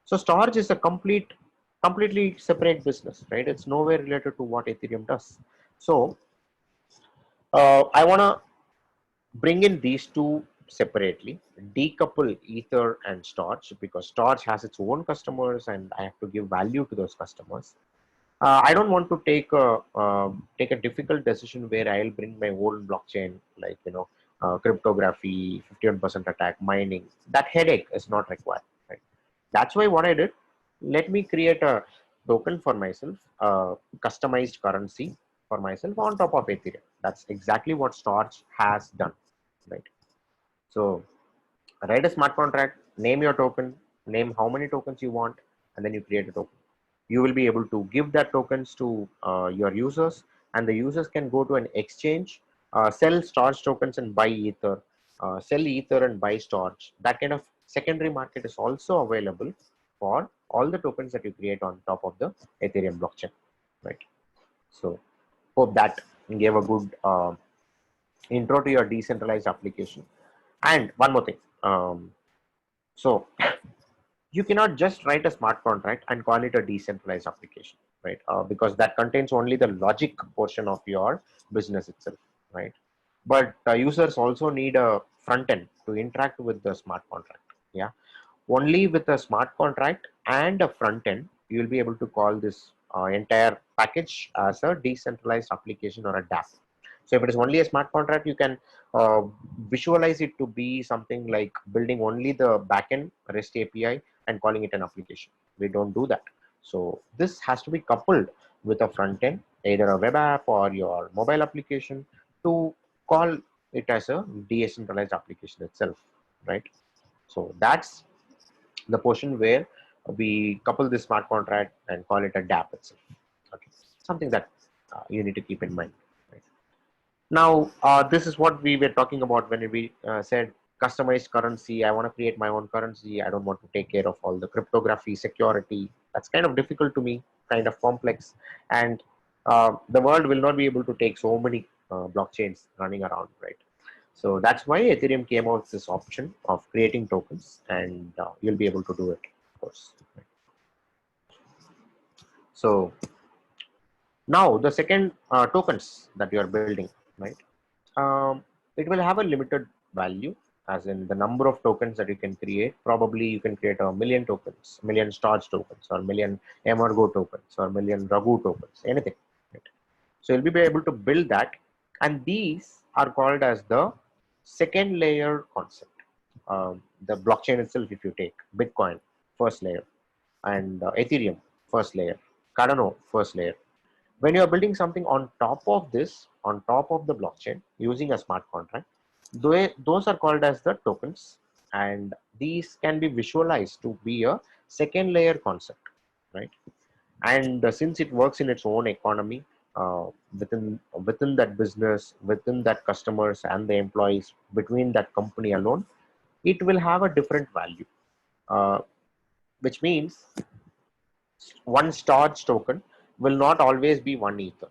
So storage is a completely separate business, right? It's nowhere related to what Ethereum does. So I want to bring in these two separately, decouple Ether and storage, because storage has its own customers and I have to give value to those customers. I don't want to take a difficult decision where I'll bring my own blockchain, like cryptography, 51% attack, mining. That headache is not required. Right? That's why what I did. Let me create a token for myself, a customized currency for myself on top of Ethereum. That's exactly what Storage has done. Right. So write a smart contract, name your token, name how many tokens you want, and then you create a token. You will be able to give that tokens to your users, and the users can go to an exchange, sell storage tokens and buy Ether, sell Ether and buy storage. That kind of secondary market is also available for all the tokens that you create on top of the Ethereum blockchain, right? So hope that gave a good intro to your decentralized application. And one more thing. So you cannot just write a smart contract and call it a decentralized application, right? Because that contains only the logic portion of your business itself, right? But users also need a front end to interact with the smart contract. Yeah, only with a smart contract and a front end, you will be able to call this entire package as a decentralized application or a DApp. So if it is only a smart contract, you can visualize it to be something like building only the backend REST API and calling it an application. We don't do that. So this has to be coupled with a front end, either a web app or your mobile application, to call it as a decentralized application itself, right? So that's the portion where we couple the smart contract and call it a DApp itself. Okay, something that you need to keep in mind. Right? Now, this is what we were talking about when we said customized currency. I want to create my own currency. I don't want to take care of all the cryptography, security. That's kind of difficult to me, kind of complex, and the world will not be able to take so many blockchains running around, right? So that's why Ethereum came out with this option of creating tokens, and you'll be able to do it, of course. So Now, the second tokens that you are building, right? It will have a limited value, as in the number of tokens that you can create. Probably you can create a million tokens, million storage tokens, or million Emurgo tokens, or million Ragu tokens, anything. Right? So you'll be able to build that, and these are called as the second layer concept. The blockchain itself, if you take Bitcoin, first layer, and Ethereum, first layer, Cardano, first layer. When you are building something on top of this, on top of the blockchain using a smart contract, those are called as the tokens, and these can be visualized to be a second layer concept, right? And since it works in its own economy, within that business, within that customers and the employees, between that company alone, it will have a different value, uh, which means one storage token will not always be one ether.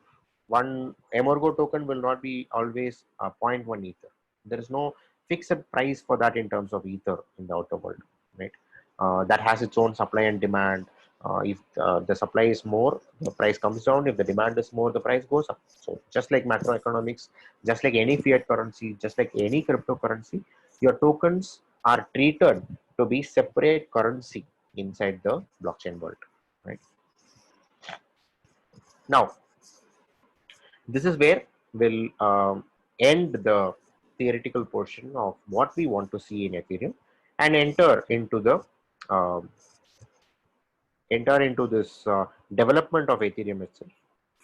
One Emurgo token will not be always zero point 0.1 ether. There is no fixed price for that in terms of ether in the outer world, right? That has its own supply and demand. If the supply is more, the price comes down. If the demand is more, the price goes up. So just like macroeconomics, just like any fiat currency, just like any cryptocurrency, your tokens are treated to be separate currency inside the blockchain world, right? Now, this is where we'll end the theoretical portion of what we want to see in Ethereum and um, enter into this development of Ethereum itself,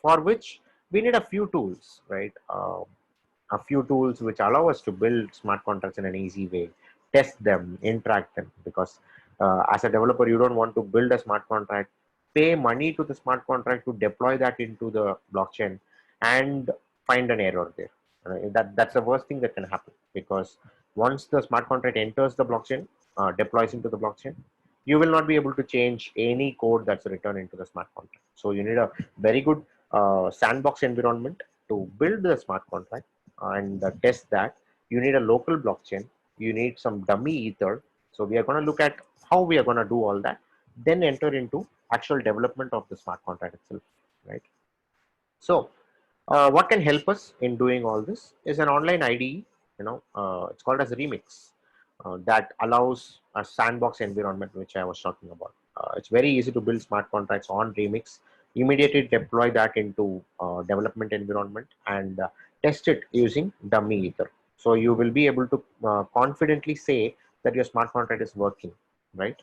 for which we need a few tools, right? A few tools which allow us to build smart contracts in an easy way, test them, interact them. Because as a developer, you don't want to build a smart contract, pay money to the smart contract to deploy that into the blockchain, and find an error there. That's the worst thing that can happen, because once the smart contract enters the blockchain, deploys into the blockchain, you will not be able to change any code that's written into the smart contract. So you need a very good sandbox environment to build the smart contract and test that. You need a local blockchain. You need some dummy ether. So we are going to look at how we are going to do all that, then enter into actual development of the smart contract itself, right? So what can help us in doing all this is an online IDE. It's called as Remix, that allows a sandbox environment, which I was talking about. It's very easy to build smart contracts on Remix, immediately deploy that into development environment, and test it using dummy ether. So you will be able to confidently say that your smart contract is working, right?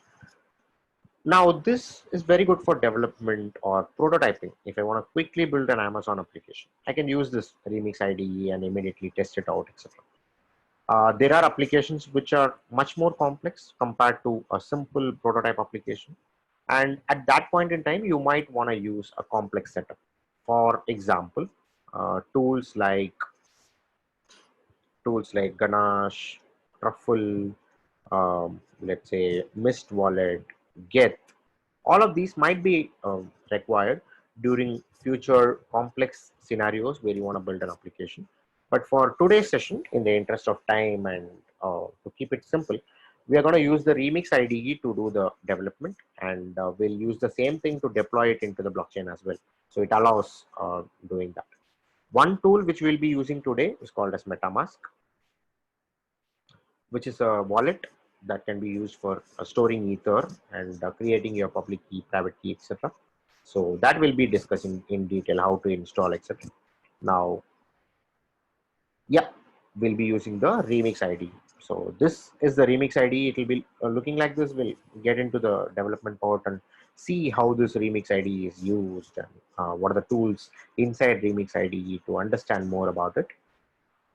Now, this is very good for development or prototyping. If I want to quickly build an Amazon application, I can use this Remix IDE and immediately test it out, etc. There are applications which are much more complex compared to a simple prototype application. And at that point in time, you might want to use a complex setup. For example, tools like Ganache, Truffle, let's say Mist Wallet, Get. All of these might be required during future complex scenarios where you want to build an application. But for today's session, in the interest of time and to keep it simple, we are going to use the Remix IDE to do the development, and we'll use the same thing to deploy it into the blockchain as well. So it allows doing that. One tool which we'll be using today is called as MetaMask, which is a wallet that can be used for storing ether and creating your public key, private key, etc. So that will be discussing in detail how to install, etc. Now, yeah, we'll be using the Remix ID. So this is the Remix ID. It will be looking like this. We'll get into the development part and see how this Remix ID is used, and what are the tools inside Remix ID to understand more about it.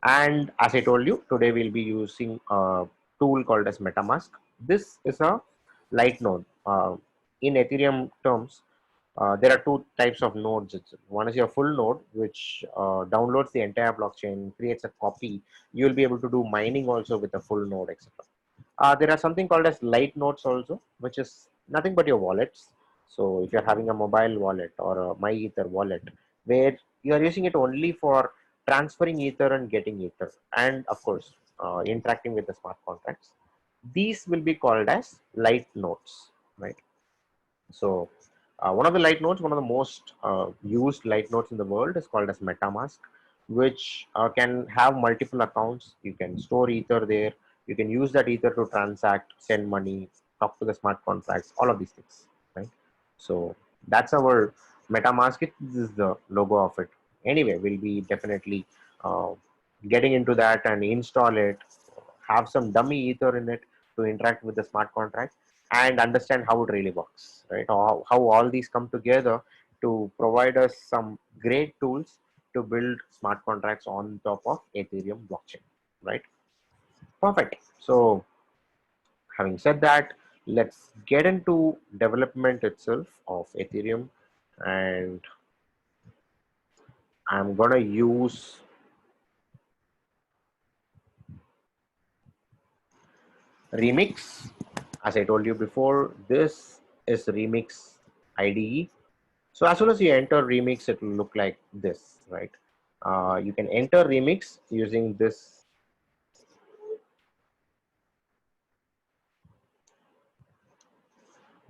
And as I told you, today we'll be using a tool called as MetaMask. This is a light node. In Ethereum terms, there are two types of nodes. One is your full node, which downloads the entire blockchain, creates a copy. You'll be able to do mining also with a full node, etc. There are something called as light nodes also, which is nothing but your wallets. So if you're having a mobile wallet or a MyEther wallet, where you are using it only for transferring ether and getting ether, and of course interacting with the smart contracts, these will be called as light nodes, right? So One of the light nodes, one of the most used light nodes in the world is called as MetaMask, which can have multiple accounts. You can store Ether there. You can use that Ether to transact, send money, talk to the smart contracts, all of these things, right? So that's our MetaMask. This is the logo of it. Anyway, we'll be definitely uh, getting into that and install it, have some dummy Ether in it to interact with the smart contract and understand how it really works, right? How all these come together to provide us some great tools to build smart contracts on top of Ethereum blockchain, right? Perfect. So having said that, let's get into development itself of Ethereum, and I'm gonna use Remix. As I told you before, this is Remix IDE. So as soon as you enter Remix, it will look like this, right? You can enter Remix using this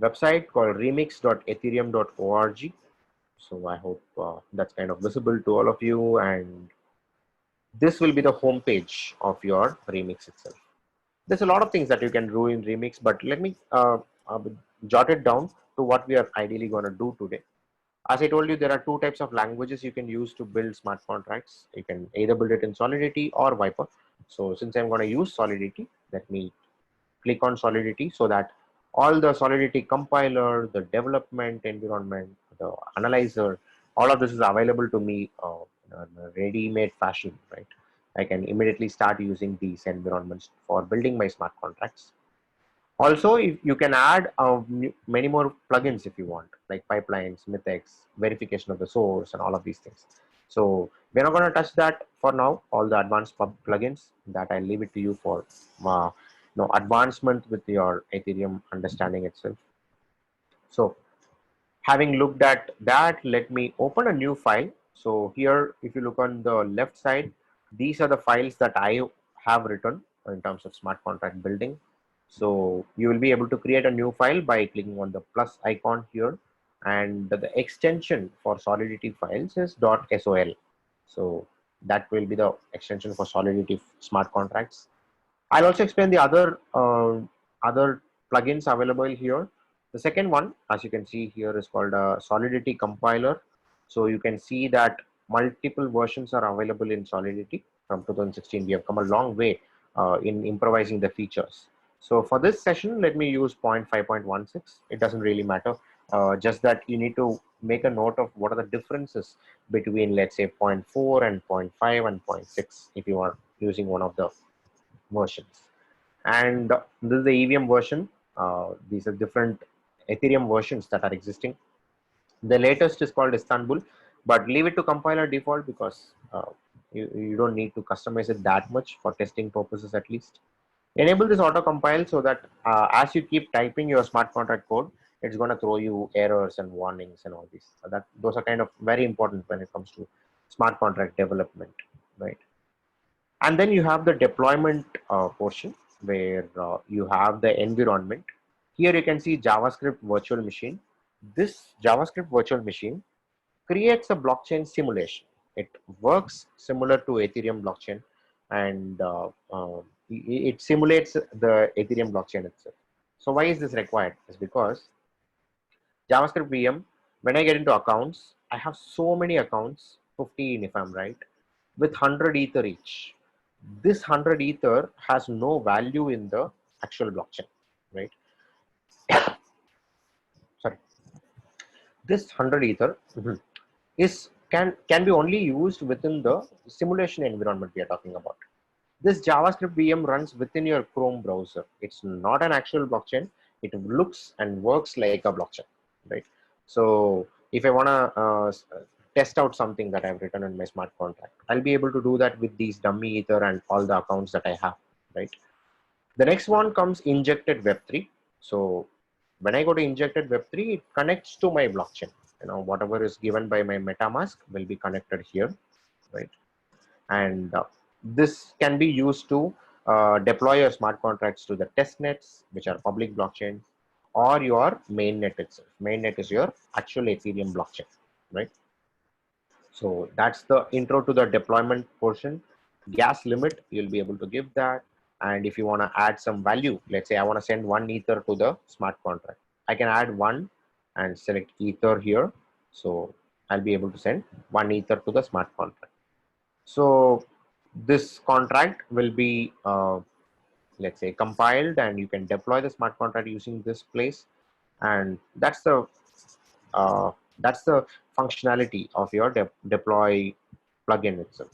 website called remix.ethereum.org. So I hope that's kind of visible to all of you, and this will be the home page of your Remix itself. There's a lot of things that you can do in Remix, but let me jot it down to what we are ideally going to do today. As I told you, there are two types of languages you can use to build smart contracts. You can either build it in Solidity or Viper. So since I'm going to use Solidity, let me click on Solidity so that all the Solidity compiler, the development environment, the analyzer, all of this is available to me in a ready-made fashion, right? I can immediately start using these environments for building my smart contracts. Also, if you can add many more plugins if you want, like pipelines, Mythex, verification of the source, and all of these things. So we're not going to touch that for now. All the advanced plugins that I leave it to you for advancement with your Ethereum understanding itself. So having looked at that, let me open a new file. So here, if you look on the left side, these are the files that I have written in terms of smart contract building. So you will be able to create a new file by clicking on the plus icon here, and the extension for Solidity files is .sol. So that will be the extension for Solidity smart contracts. I'll also explain the other plugins available here. The second one, as you can see here, is called a Solidity compiler. So you can see that multiple versions are available in Solidity from 2016. We have come a long way in improvising the features. So for this session, let me use 0.5.16. It doesn't really matter. Just that you need to make a note of what are the differences between, let's say, 0.4 and 0.5 and 0.6 if you are using one of the versions. And this is the EVM version. These are different Ethereum versions that are existing. The latest is called Istanbul, but leave it to compiler default because you don't need to customize it that much for testing purposes at least. Enable this auto compile so that as you keep typing your smart contract code, it's going to throw you errors and warnings and all these. So those are kind of very important when it comes to smart contract development, right? And then you have the deployment portion where you have the environment. Here you can see JavaScript virtual machine. This JavaScript virtual machine creates a blockchain simulation. It works similar to Ethereum blockchain, and it simulates the Ethereum blockchain itself. So why is this required? It's because JavaScript VM, when I get into accounts, I have so many accounts, 15 if I'm right, with 100 Ether each. This 100 Ether has no value in the actual blockchain, right? Sorry. This 100 Ether can be only used within the simulation environment we are talking about. This JavaScript VM runs within your Chrome browser. It's not an actual blockchain. It looks and works like a blockchain, right? So if I want to test out something that I've written in my smart contract, I'll be able to do that with these dummy Ether and all the accounts that I have, right? The next one comes injected Web3. So when I go to injected Web3, it connects to my blockchain. Whatever is given by my MetaMask will be connected here, right? And this can be used to deploy your smart contracts to the test nets, which are public blockchain, or your mainnet itself. Mainnet is your actual Ethereum blockchain, right? So that's the intro to the deployment portion. Gas limit, you'll be able to give that. And if you want to add some value, let's say I want to send 1 Ether to the smart contract, I can add 1 and select Ether here. So I'll be able to send 1 Ether to the smart contract. So this contract will be, let's say, compiled, and you can deploy the smart contract using this place. And uh, that's the functionality of your deploy plugin itself.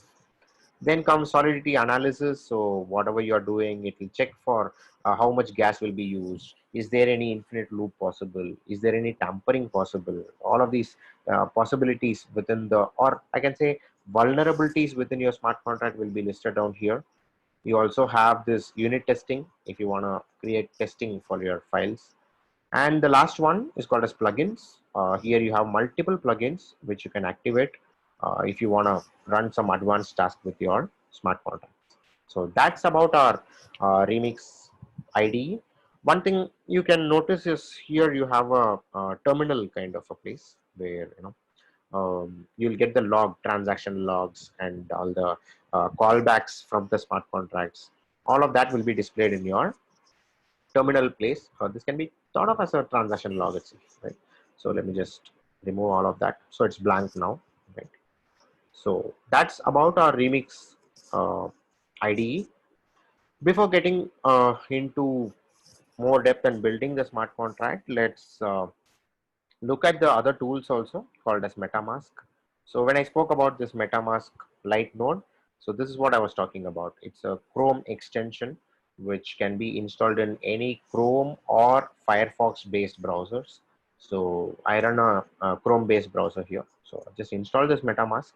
Then comes solidity analysis. So whatever you're doing, it will check for how much gas will be used. Is there any infinite loop possible? Is there any tampering possible? All of these possibilities within the, or I can say vulnerabilities within your smart contract will be listed down here. You also have this unit testing if you want to create testing for your files. And the last one is called as plugins. Here you have multiple plugins which you can activate if you want to run some advanced task with your smart contracts. So that's about our Remix IDE. One thing you can notice is here you have a terminal kind of a place where you'll get the transaction logs, and all the callbacks from the smart contracts. All of that will be displayed in your terminal place. This can be thought of as a transaction log itself, right? So let me just remove all of that. So it's blank now, right? So that's about our Remix IDE. Before getting into more depth and building the smart contract, let's look at the other tools also called as MetaMask. So when I spoke about this MetaMask Lite node, so this is what I was talking about. It's a Chrome extension which can be installed in any Chrome or Firefox based browsers. So I run a Chrome based browser here. So just install this MetaMask,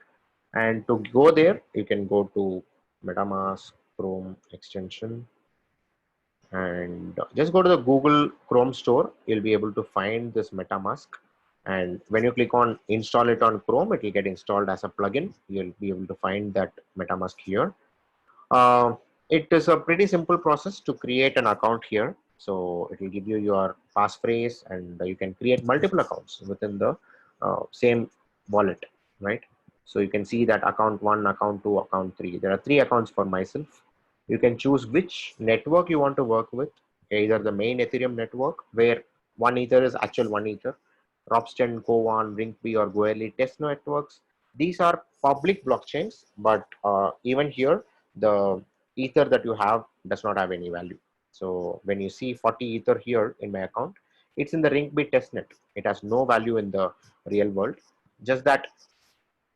and to go there, you can go to MetaMask Chrome extension, and just go to the Google Chrome store. You'll be able to find this MetaMask, and when you click on install it on Chrome, it will get installed as a plugin. You'll be able to find that MetaMask here. uh, it is a pretty simple process to create an account here. So it will give you your passphrase, and you can create multiple accounts within the same wallet, right? So you can see that account 1, account 2, account 3. There are 3 accounts for myself. You can choose which network you want to work with, either the main Ethereum network where 1 Ether is actual 1 Ether, Ropsten, Kovan, Rinkeby, or Goerli test networks. These are public blockchains, but even here, the Ether that you have does not have any value. So when you see 40 Ether here in my account, it's in the Rinkeby testnet. It has no value in the real world. Just that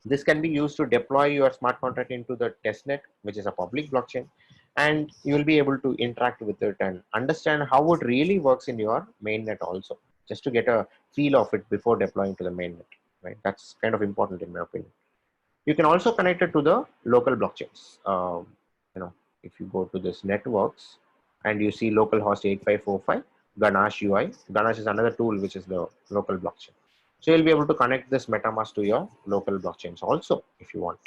this can be used to deploy your smart contract into the testnet, which is a public blockchain, and you will be able to interact with it and understand how it really works in your mainnet also, just to get a feel of it before deploying to the mainnet, right? That's kind of important in my opinion. You can also connect it to the local blockchains. If you go to this networks and you see localhost 8545, Ganache UI. Ganache is another tool which is the local blockchain. So you'll be able to connect this MetaMask to your local blockchains also if you want.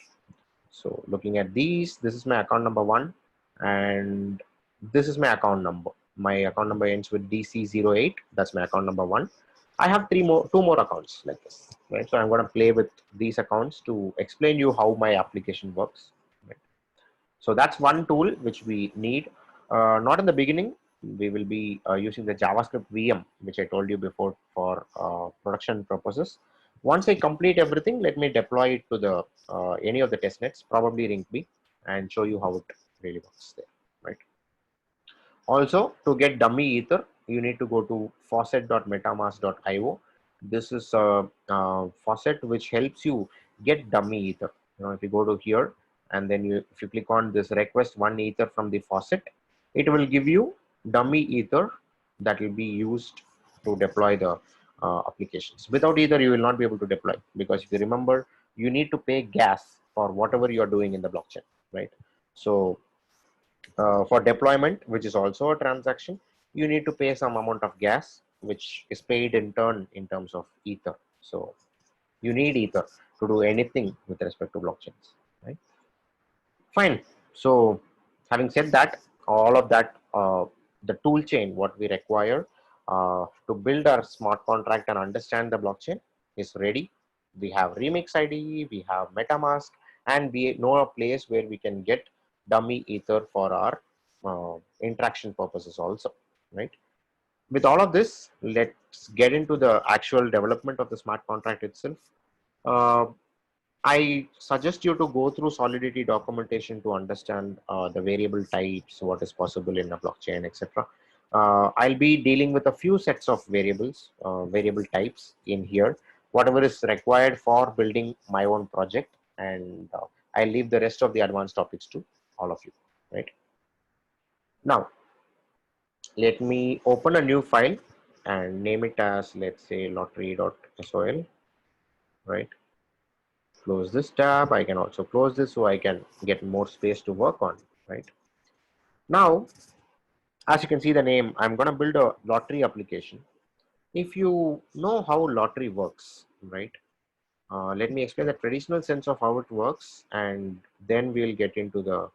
So looking at these, this is my account number 1, and this is my account number. My account number ends with DC08. That's my account number 1. I have two more accounts like this, right? So I'm going to play with these accounts to explain you how my application works. Right? So that's one tool which we need. Not in the beginning. We will be using the JavaScript VM, which I told you before, for production purposes. Once I complete everything, let me deploy it to the any of the testnets, probably Rinkeby, and show you how it really works there, right? Also, to get dummy Ether, you need to go to faucet.metamask.io. This is a faucet which helps you get dummy Ether. If you go to here, and then if you click on this request 1 Ether from the faucet, it will give you dummy Ether that will be used to deploy the applications. Without Ether, you will not be able to deploy, because if you remember, you need to pay gas for whatever you are doing in the blockchain, right? So for deployment, which is also a transaction, you need to pay some amount of gas, which is paid in turn in terms of Ether. So you need Ether to do anything with respect to blockchains, right? Fine. So having said that, all of that, the tool chain, what we require, to build our smart contract and understand the blockchain is ready. We have Remix ID, we have MetaMask, and we know a place where we can get dummy Ether for our interaction purposes also, right? With all of this, let's get into the actual development of the smart contract itself. Uh, I suggest you to go through Solidity documentation to understand the variable types, what is possible in a blockchain, etc. I'll be dealing with a few sets of variable types in here, whatever is required for building my own project, and I'll leave the rest of the advanced topics to all of you, right? Now, let me open a new file and name it as, let's say, lottery.sol, right? Close this tab. I can also close this so I can get more space to work on, right? Now, as you can see the name, I'm going to build a lottery application. If you know how lottery works, right? Let me explain the traditional sense of how it works, and then we'll get into the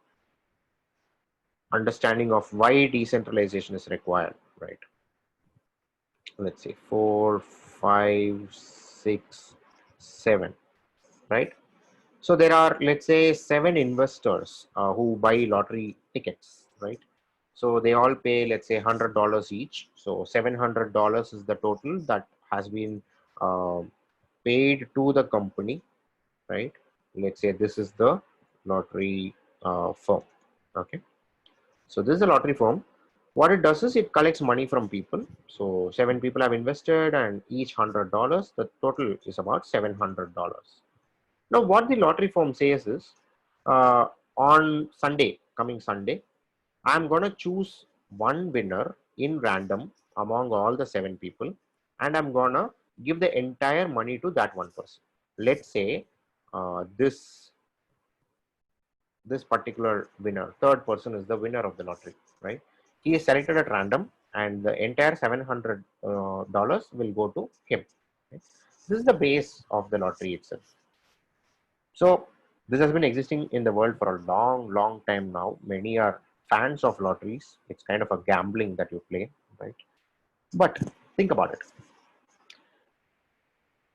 understanding of why decentralization is required, right? Let's say 4, 5, 6, 7, right? So there are, let's say, 7 investors who buy lottery tickets, right? So they all pay, let's say, $100 each. So $700 is the total that has been uh, paid to the company, right? Let's say this is the lottery firm. Okay. So this is a lottery firm. What it does is it collects money from people. So 7 people have invested, and each $100, the total is about $700. Now, what the lottery firm says is, on Sunday, coming Sunday, I'm going to choose one winner in random among all the 7 people, and I'm going to give the entire money to that one person. Let's say this particular winner, third person, is the winner of the lottery, right? He is selected at random, and the entire $700 will go to him. Okay? This is the base of the lottery itself. So this has been existing in the world for a long time now. Many are fans of lotteries. It's kind of a gambling that you play, right? But think about it.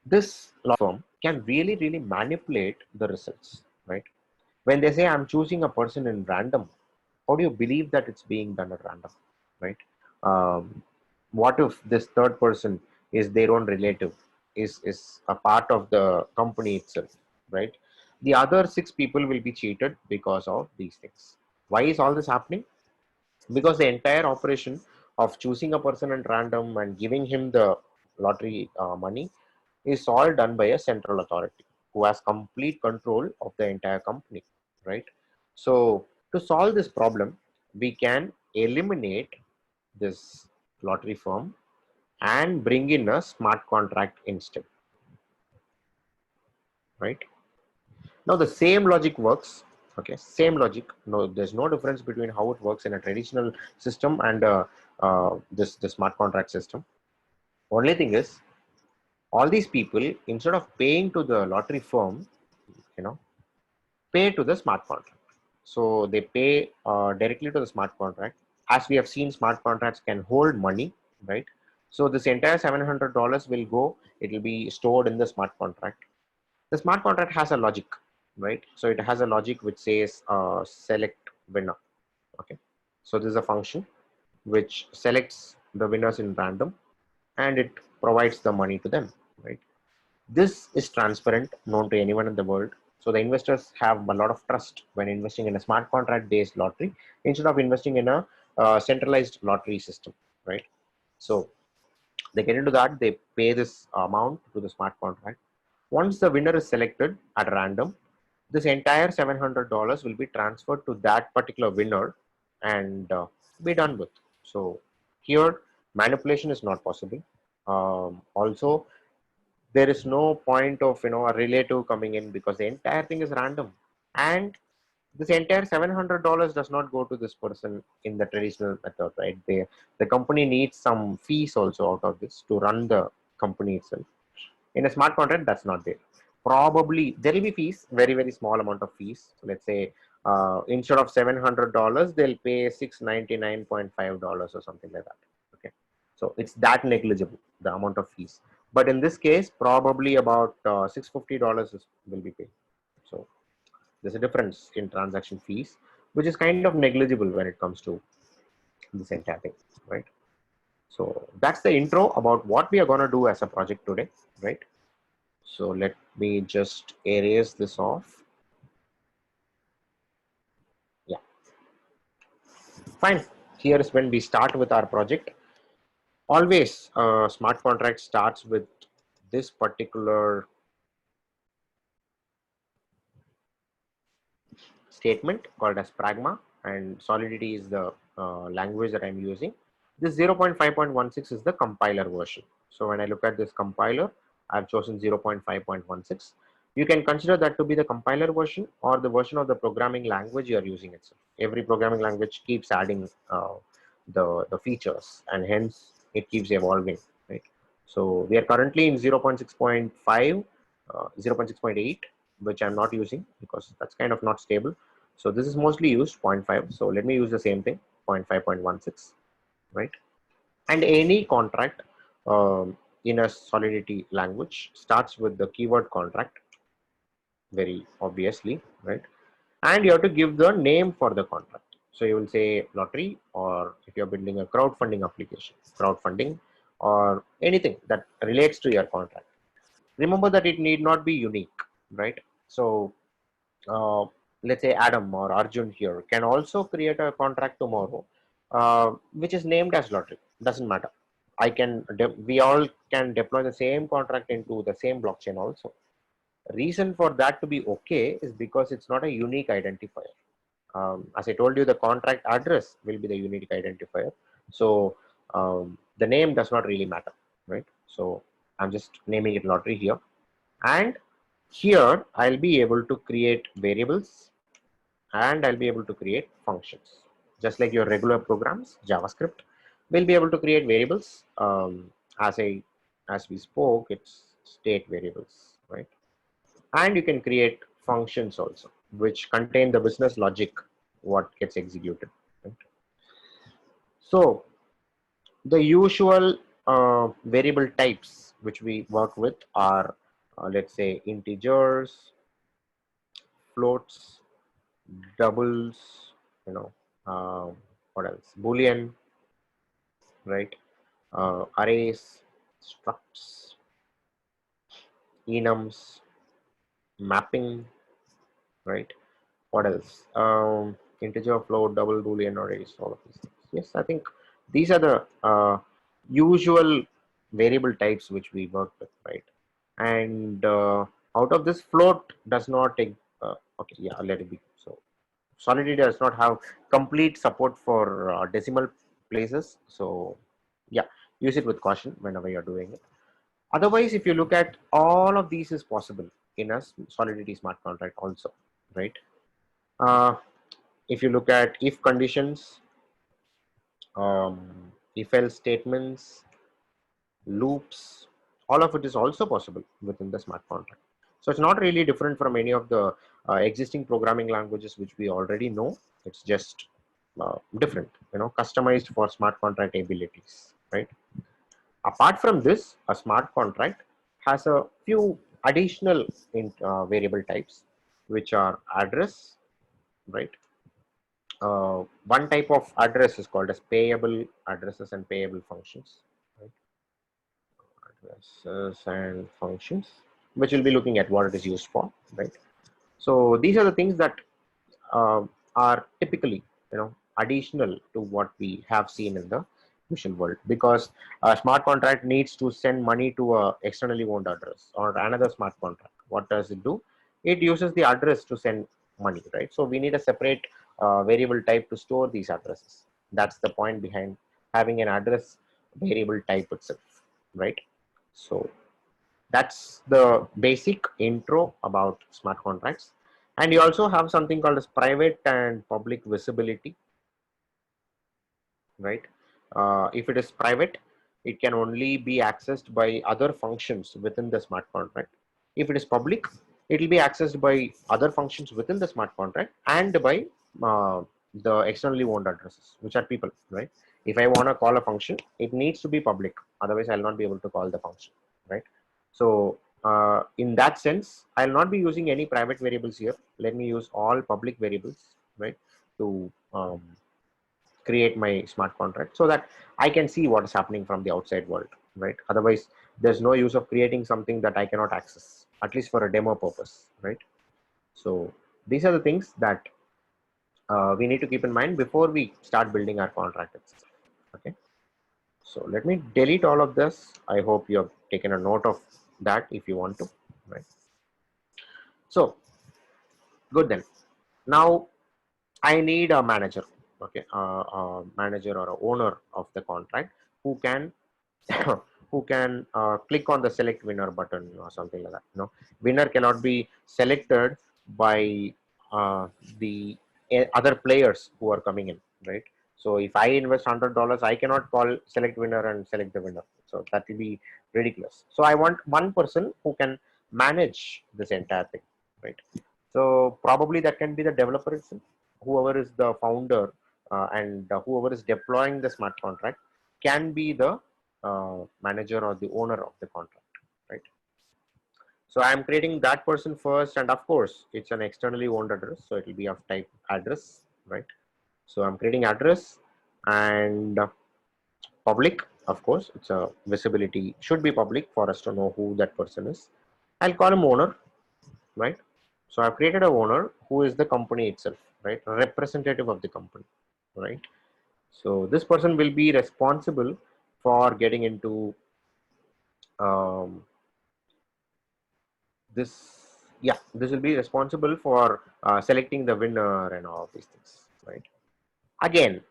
This law firm can really manipulate the results, right? When they say I'm choosing a person in random, how do you believe that it's being done at random, right? What if this third person is their own relative, is a part of the company itself, right? The other 6 people will be cheated because of these things. Why is all this happening? Because the entire operation of choosing a person at random and giving him the lottery money is all done by a central authority who has complete control of the entire company, right? So to solve this problem, we can eliminate this lottery firm and bring in a smart contract instead, right? Now the same logic works. Okay, same logic. No, there's no difference between how it works in a traditional system and the smart contract system. Only thing is, all these people, instead of paying to the lottery firm, you know, pay to the smart contract. So they pay directly to the smart contract. As we have seen, smart contracts can hold money, right? So this entire $700 will go. It will be stored in the smart contract. The smart contract has a logic, right? So it has a logic which says select winner. Okay. So this is a function which selects the winners in random, and it provides the money to them, right? This is transparent, known to anyone in the world. So the investors have a lot of trust when investing in a smart contract based lottery instead of investing in a centralized lottery system, right? So they get into that, they pay this amount to the smart contract. Once the winner is selected at random, this entire $700 will be transferred to that particular winner and be done with. So here manipulation is not possible. Also, there is no point of a relative coming in because the entire thing is random, and this entire $700 does not go to this person in the traditional method, right? The company needs some fees also out of this to run the company itself. In a smart contract, that's not there. Probably there will be fees, very small amount of fees. Let's say instead of $700, they'll pay $699.5 or something like that. Okay, So it's that negligible, the amount of fees. But in this case, probably about $650 will be paid. So there's a difference in transaction fees, which is kind of negligible when it comes to this entire thing, right? So that's the intro about what we are going to do as a project today, right? So let me just erase this off. Yeah, fine. Here is when we start with our project. Always, smart contract starts with this particular statement called as pragma, and Solidity is the language that I'm using. This 0.5.16 is the compiler version. So when I look at this compiler, I've chosen 0.5.16. You can consider that to be the compiler version or the version of the programming language you are using itself. Every programming language keeps adding the features, and hence it keeps evolving, right? So we are currently in 0.6.5, 0.6.8, which I'm not using because that's kind of not stable. So this is mostly used 0.5. So let me use the same thing, 0.5.16, right? And any contract in a Solidity language starts with the keyword contract, very obviously, right? And you have to give the name for the contract. So you will say lottery, or if you're building a crowdfunding application, crowdfunding, or anything that relates to your contract. Remember that it need not be unique, right? So uh, let's say Adam or Arjun here can also create a contract tomorrow, which is named as lottery. Doesn't matter. We all can deploy the same contract into the same blockchain also. Reason for that to be okay is because it's not a unique identifier. As I told you, the contract address will be the unique identifier. So the name does not really matter, right? So I'm just naming it lottery here. And here I'll be able to create variables, and I'll be able to create functions. Just like your regular programs, JavaScript will be able to create variables. As we spoke, it's state variables, right? And you can create functions also, which contain the business logic, what gets executed, right? So the usual variable types which we work with are, let's say, integers, floats, doubles, you know, what else? Boolean, right? Arrays, structs, enums, mapping, right? What else? Integer, float, double, Boolean, arrays, all of these things. Yes, I think these are the usual variable types which we work with, right? And out of this, float does not take, okay, yeah, let it be. So Solidity does not have complete support for decimal places. So yeah, use it with caution whenever you're doing it. Otherwise, if you look at all of these is possible in a Solidity smart contract also, right? Uh, if you look at if conditions, if else statements, loops, all of it is also possible within the smart contract. So it's not really different from any of the existing programming languages which we already know. It's just different, customized for smart contract abilities, right? Apart from this, a smart contract has a few additional variable types, which are address, right? One type of address is called as payable addresses and payable functions, right? Addresses and functions, which we'll be looking at what it is used for, right? So these are the things that uh, are typically, additional to what we have seen in the usual world, because a smart contract needs to send money to a externally owned address or another smart contract. What does it do? It uses the address to send money, right? So we need a separate variable type to store these addresses. That's the point behind having an address variable type itself, right? So that's the basic intro about smart contracts. And you also have something called as private and public visibility, right? If it is private, it can only be accessed by other functions within the smart contract. If it is public, it will be accessed by other functions within the smart contract and by the externally owned addresses, which are people, right? If I want to call a function, it needs to be public. Otherwise, I'll not be able to call the function, right? So in that sense, I'll not be using any private variables here. Let me use all public variables, right, to create my smart contract so that I can see what is happening from the outside world, right? Otherwise, there's no use of creating something that I cannot access, at least for a demo purpose, right? So these are the things that we need to keep in mind before we start building our contract itself. Okay. So let me delete all of this. I hope you have taken a note of that if you want to, right? So good then. Now I need a manager, okay, a manager or a owner of the contract who can who can click on the select winner button or something like that. Winner cannot be selected by the other players who are coming in, right? So if I invest $100, I cannot call select winner and select the winner. So that will be ridiculous. So I want one person who can manage this entire thing, right? So probably that can be the developer itself, whoever is the founder and whoever is deploying the smart contract can be the manager or the owner of the contract, right? So I am creating that person first, and of course it's an externally owned address, so it will be of type address, right? So I'm creating address and public. Of course, it's a visibility should be public for us to know who that person is. I'll call him owner, right? So I've created a owner who is the company itself, right? A representative of the company, right? So this person will be responsible for getting into this. Yeah, this will be responsible for selecting the winner and all of these things, right? Again,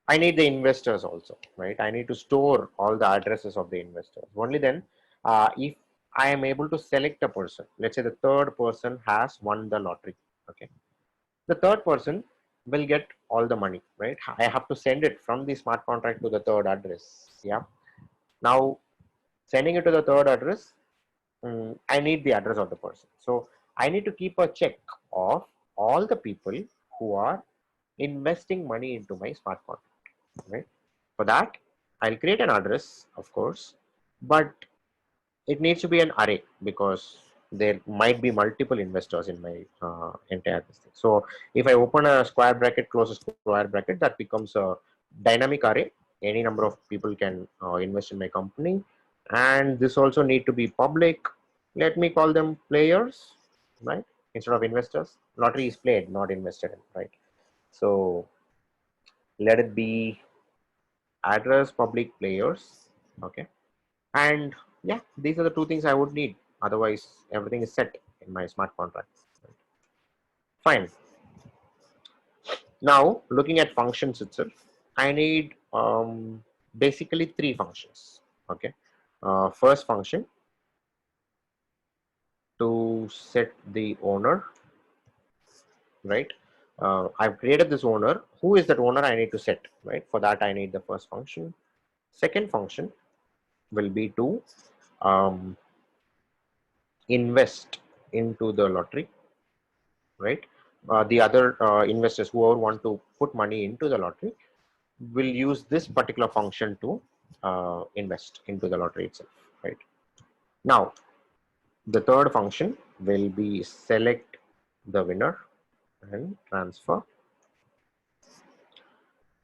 I need the investors also, right? I need to store all the addresses of the investors. Only then, if I am able to select a person, let's say the third person has won the lottery, okay? The third person will get all the money, right? I have to send it from the smart contract to the third address. Yeah. Now, sending it to the third address, I need the address of the person. So I need to keep a check of all the people who are investing money into my smart contract, right? For that, I'll create an address, of course, but it needs to be an array because there might be multiple investors in my entire thing. So if I open a square bracket, close a square bracket, that becomes a dynamic array. Any number of people can invest in my company, and this also need to be public. Let me call them players, right? Instead of investors. Lottery is played, not invested in, right? So let it be address public players, okay? And yeah, these are the two things I would need. Otherwise, everything is set in my smart contract. Fine. Now, looking at functions itself, I need basically three functions. Okay. First function to set the owner, right? I've created this owner. Who is that owner I need to set, right? For that, I need the first function. Second function will be to invest into the lottery, right? The other investors, whoever want to put money into the lottery, will use this particular function to invest into the lottery itself, right? Now, the third function will be select the winner and transfer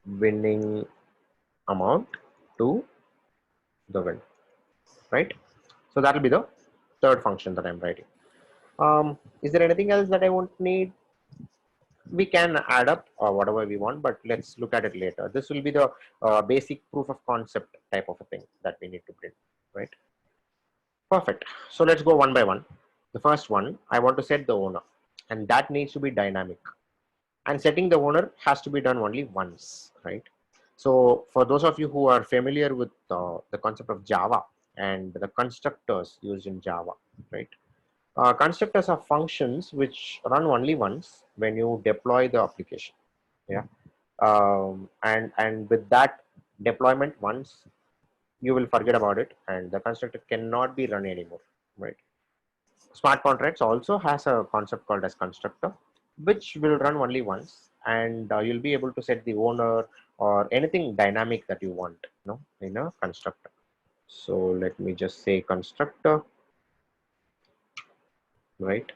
winning amount to the winner, right? So that will be the third function that I'm writing. Is there anything else that I won't need? We can add up whatever we want, but let's look at it later. This will be the basic proof of concept type of a thing that we need to print, right? Perfect. So let's go one by one. The first one, I want to set the owner, and that needs to be dynamic. And setting the owner has to be done only once, right? So for those of you who are familiar with the concept of Java and the constructors used in Java, right? Constructors are functions which run only once when you deploy the application. Yeah. And with that deployment once, you will forget about it, and the constructor cannot be run anymore, right? Smart contracts also has a concept called as constructor, which will run only once, and you'll be able to set the owner, or anything dynamic that you want, in a constructor. So let me just say constructor, right?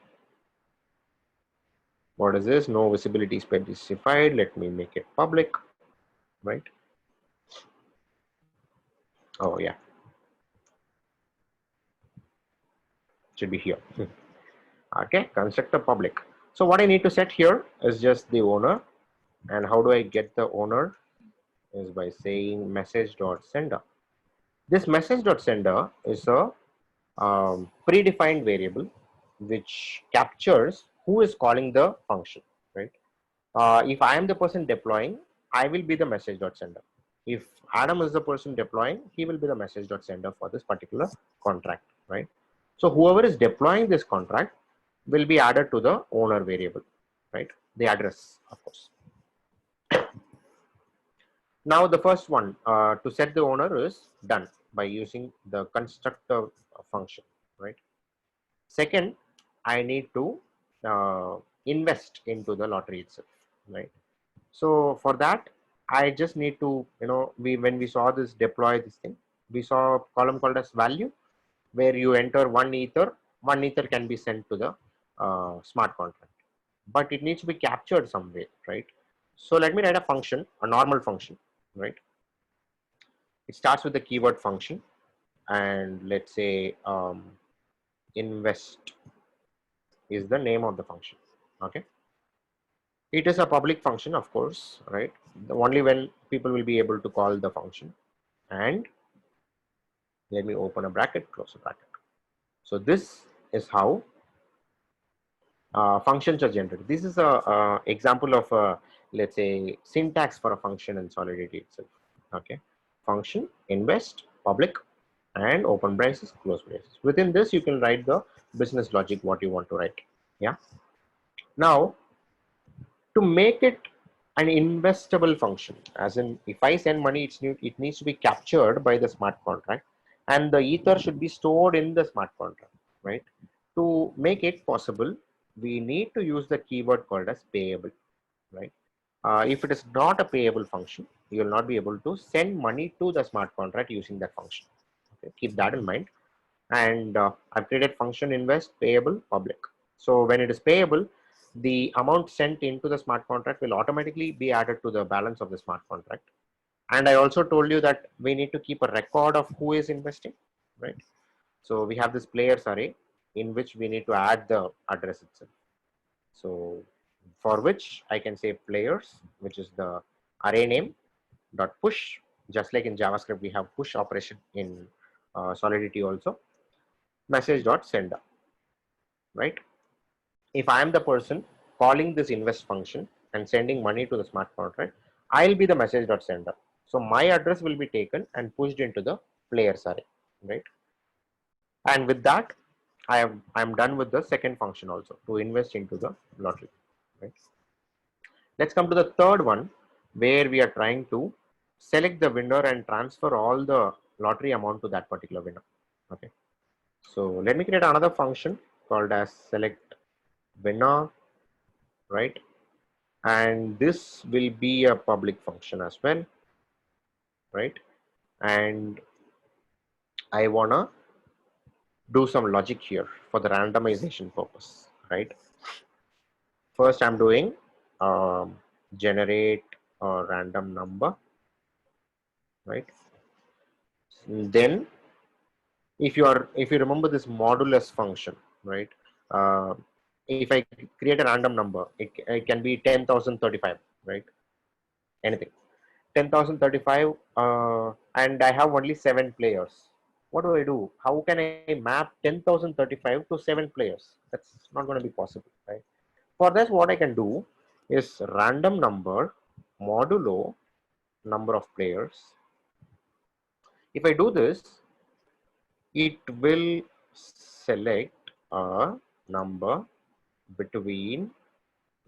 What is this? No visibility specified. Let me make it public, right? Oh yeah, should be here. Okay, constructor public. So what I need to set here is just the owner. And how do I get the owner? Is by saying message.sender. This message.sender is a predefined variable which captures who is calling the function, right? If I am the person deploying, I will be the message.sender. If Adam is the person deploying, he will be the message.sender for this particular contract, right? So whoever is deploying this contract will be added to the owner variable, right? The address, of course. Now the first one to set the owner is done by using the constructor function, right? Second, I need to invest into the lottery itself, right? So for that, I just need to, when we saw this deploy this thing, we saw a column called as value, where you enter one ether can be sent to the smart contract, but it needs to be captured some way, right? So let me write a function, a normal function, right? It starts with the keyword function, and let's say invest is the name of the function. Okay, it is a public function, of course, right? Only when people will be able to call the function. And let me open a bracket, close a bracket. So this is how functions are generated. This is a example of a, let's say, syntax for a function in Solidity itself. Okay, function, invest, public, and open braces, close braces. Within this, you can write the business logic what you want to write. Yeah. Now, to make it an investable function, as in if I send money, it needs to be captured by the smart contract, and the ether should be stored in the smart contract, right? To make it possible, we need to use the keyword called as payable, right? If it is not a payable function, you will not be able to send money to the smart contract using that function. Okay? Keep that in mind. And I've created function invest payable public. So when it is payable, the amount sent into the smart contract will automatically be added to the balance of the smart contract. And I also told you that we need to keep a record of who is investing, right? So we have this players array in which we need to add the address itself. So for which I can say players, which is the array name dot push, just like in JavaScript, we have push operation in Solidity also, message.sender, right? If I am the person calling this invest function and sending money to the smart contract, I'll be the message.sender. So my address will be taken and pushed into the players array, right? And with that, I'm done with the second function also to invest into the lottery, right? Let's come to the third one, where we are trying to select the winner and transfer all the lottery amount to that particular winner. Okay. So let me create another function called as select winner, right? And this will be a public function as well, right? And I wanna do some logic here for the randomization purpose, right? First, I'm doing generate a random number, right? Then, if you remember this modulus function, right? If I create a random number, it can be 10,035, right? Anything 10,035, and I have only 7 players. What do I do? How can I map 10,035 to 7 players? That's not going to be possible, right? For this, what I can do is random number modulo number of players. If I do this, it will select a number between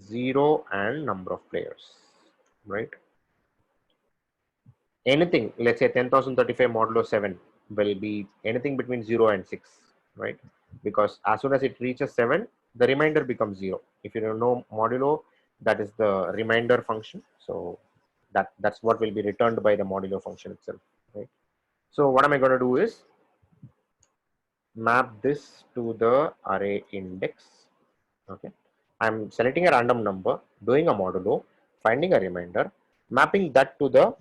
0 and number of players, right? Anything, let's say 10,035 modulo 7 will be anything between 0 and 6, right? Because as soon as it reaches 7, the remainder becomes 0. If you don't know modulo, that is the remainder function. So That's what will be returned by the modulo function itself, right? So what am I going to do is map this to the array index. Okay, I'm selecting a random number, doing a modulo, finding a remainder, mapping that to the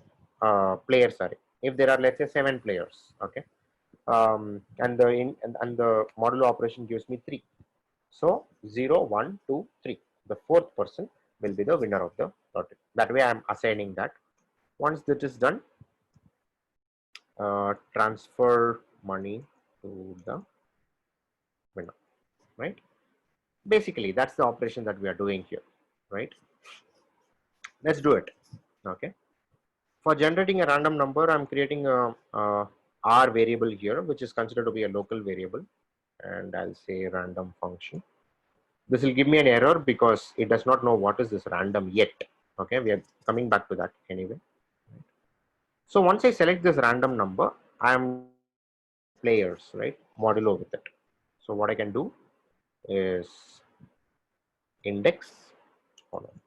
players array. If there are, let's say, 7 players, okay, and the modulo operation gives me 3. So 0, 1, 2, 3. The fourth person will be the winner of the lottery. That way, I'm assigning that. Once that is done, transfer money to the winner, right? Basically, that's the operation that we are doing here, right? Let's do it. Okay. For generating a random number, I'm creating a R variable here, which is considered to be a local variable, and I'll say random function. This will give me an error because it does not know what is this random yet. Okay, we are coming back to that anyway. So once I select this random number, I'm players, right, modulo with it. So what I can do is index, hold on,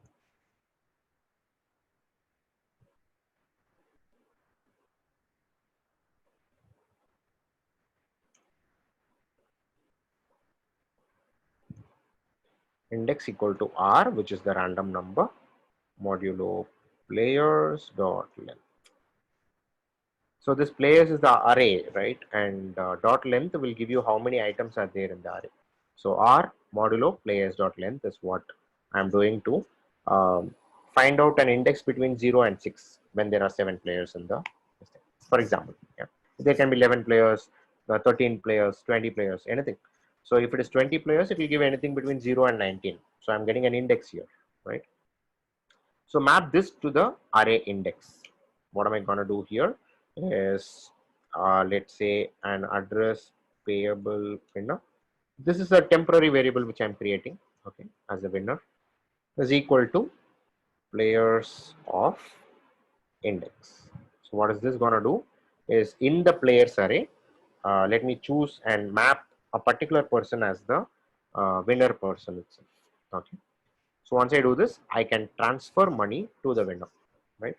index equal to R, which is the random number, modulo players dot length. So this players is the array, right? And dot length will give you how many items are there in the array. So R modulo players dot length is what I'm doing to find out an index between 0 and 6 when there are 7 players in the system. For example, yeah, there can be 11 players, 13 players, 20 players, anything. So if it is 20 players, it will give anything between 0 and 19. So I'm getting an index here, right? So map this to the array index. What am I going to do here is, let's say, an address payable winner. This is a temporary variable which I'm creating, okay, as a winner, is equal to players of index. So what is this going to do is, in the players array, let me choose and map a particular person as the winner person itself. Okay. So once I do this, I can transfer money to the winner, right?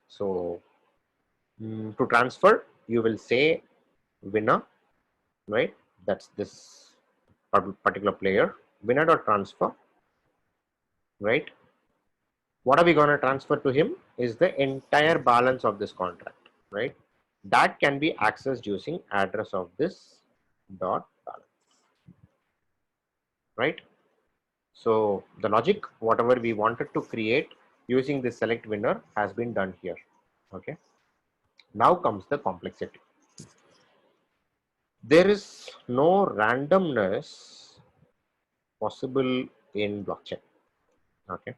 So to transfer, you will say winner, right? That's this particular player, winner dot transfer, right? What are we going to transfer to him is the entire balance of this contract, right? That can be accessed using address of this dot balance, right? So the logic, whatever we wanted to create using this select winner, has been done here. Okay. Now comes the complexity. There is no randomness possible in blockchain. Okay.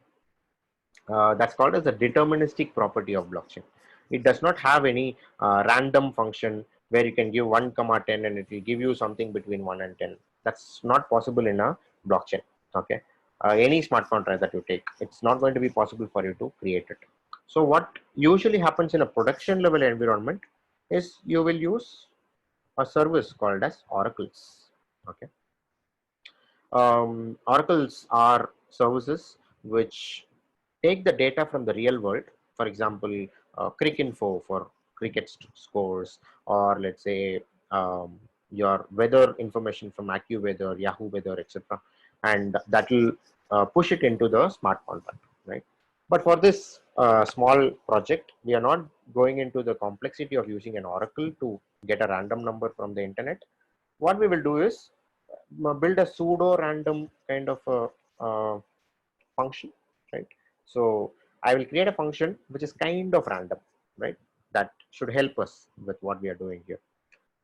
That's called as a deterministic property of blockchain. It does not have any random function where you can give 1 comma 10 and it will give you something between 1 and 10. That's not possible in a blockchain. Okay. Any smart contract that you take, it's not going to be possible for you to create it. So what usually happens in a production level environment is you will use a service called as oracles. Okay. Oracles are services which take the data from the real world. For example, Cricinfo for cricket scores, or let's say your weather information from AccuWeather, Yahoo Weather, etc., and that will push it into the smart contract, right? But for this small project, we are not going into the complexity of using an oracle to get a random number from the internet. What we will do is build a pseudo random kind of a function, right? So I will create a function which is kind of random, right? That should help us with what we are doing here.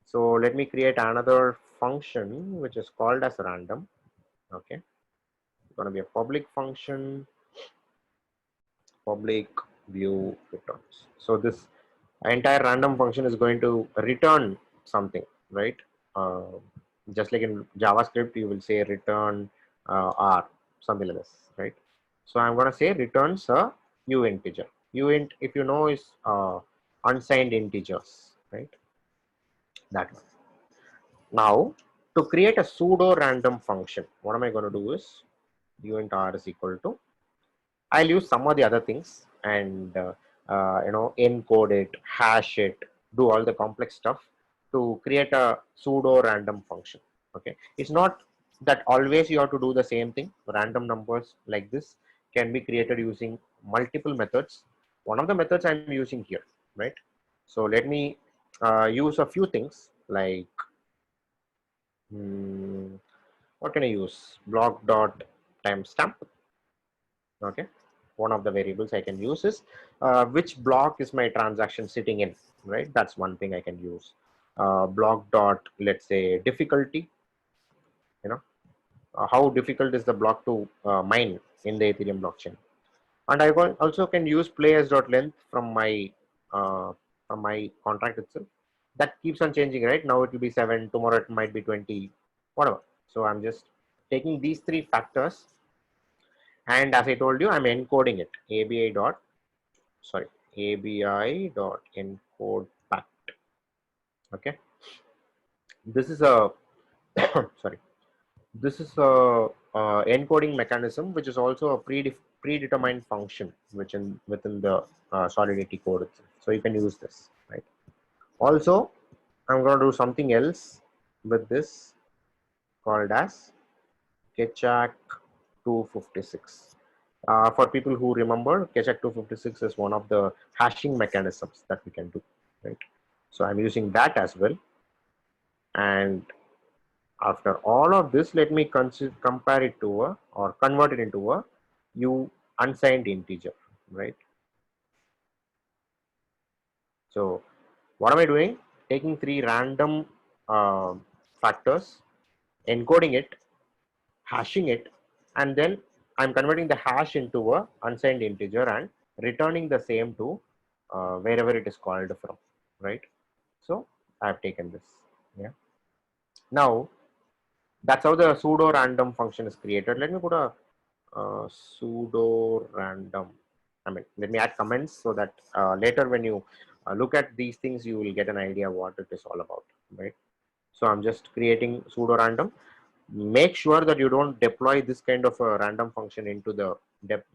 So let me create another function which is called as random. Okay, it's going to be a public function, public view returns. So this entire random function is going to return something, right? Just like in JavaScript, you will say return R, something like this, right? So I'm going to say returns a u integer. Uint, if you know, is unsigned integers, right? That one. Now, to create a pseudo random function, what am I going to do is uint R is equal to, I'll use some of the other things. and encode it, hash it, do all the complex stuff to create a pseudo random function. Okay, it's not that always you have to do the same thing. Random numbers like this can be created using multiple methods. One of the methods I'm using here, right? So let me use a few things like what can I use? Block dot timestamp. Okay, one of the variables I can use is which block is my transaction sitting in, right? That's one thing I can use. Block dot, let's say, difficulty. You know, how difficult is the block to mine in the Ethereum blockchain? And I also can use players.length uh, from my contract itself. That keeps on changing, right? Now it will be 7, tomorrow it might be 20, whatever. So I'm just taking these three factors, and as I told you, I'm encoding it. ABI dot encode pact. Okay, this is a sorry. This is a encoding mechanism, which is also a predetermined function, which within the Solidity code itself. So you can use this, right? Also, I'm going to do something else with this called as Ketchak 256. For people who remember, Ketchak 256 is one of the hashing mechanisms that we can do, right? So I'm using that as well. And after all of this, let me compare it to or convert it into a unsigned integer, right? So what am I doing? Taking three random factors, encoding it, hashing it, and then I'm converting the hash into a unsigned integer and returning the same to wherever it is called from, right? So I've taken this. Yeah. Now that's how the pseudo random function is created. Let me put a pseudo random. I mean, let me add comments so that later when you look at these things, you will get an idea what it is all about, right? So I'm just creating pseudo random. Make sure that you don't deploy this kind of a random function into the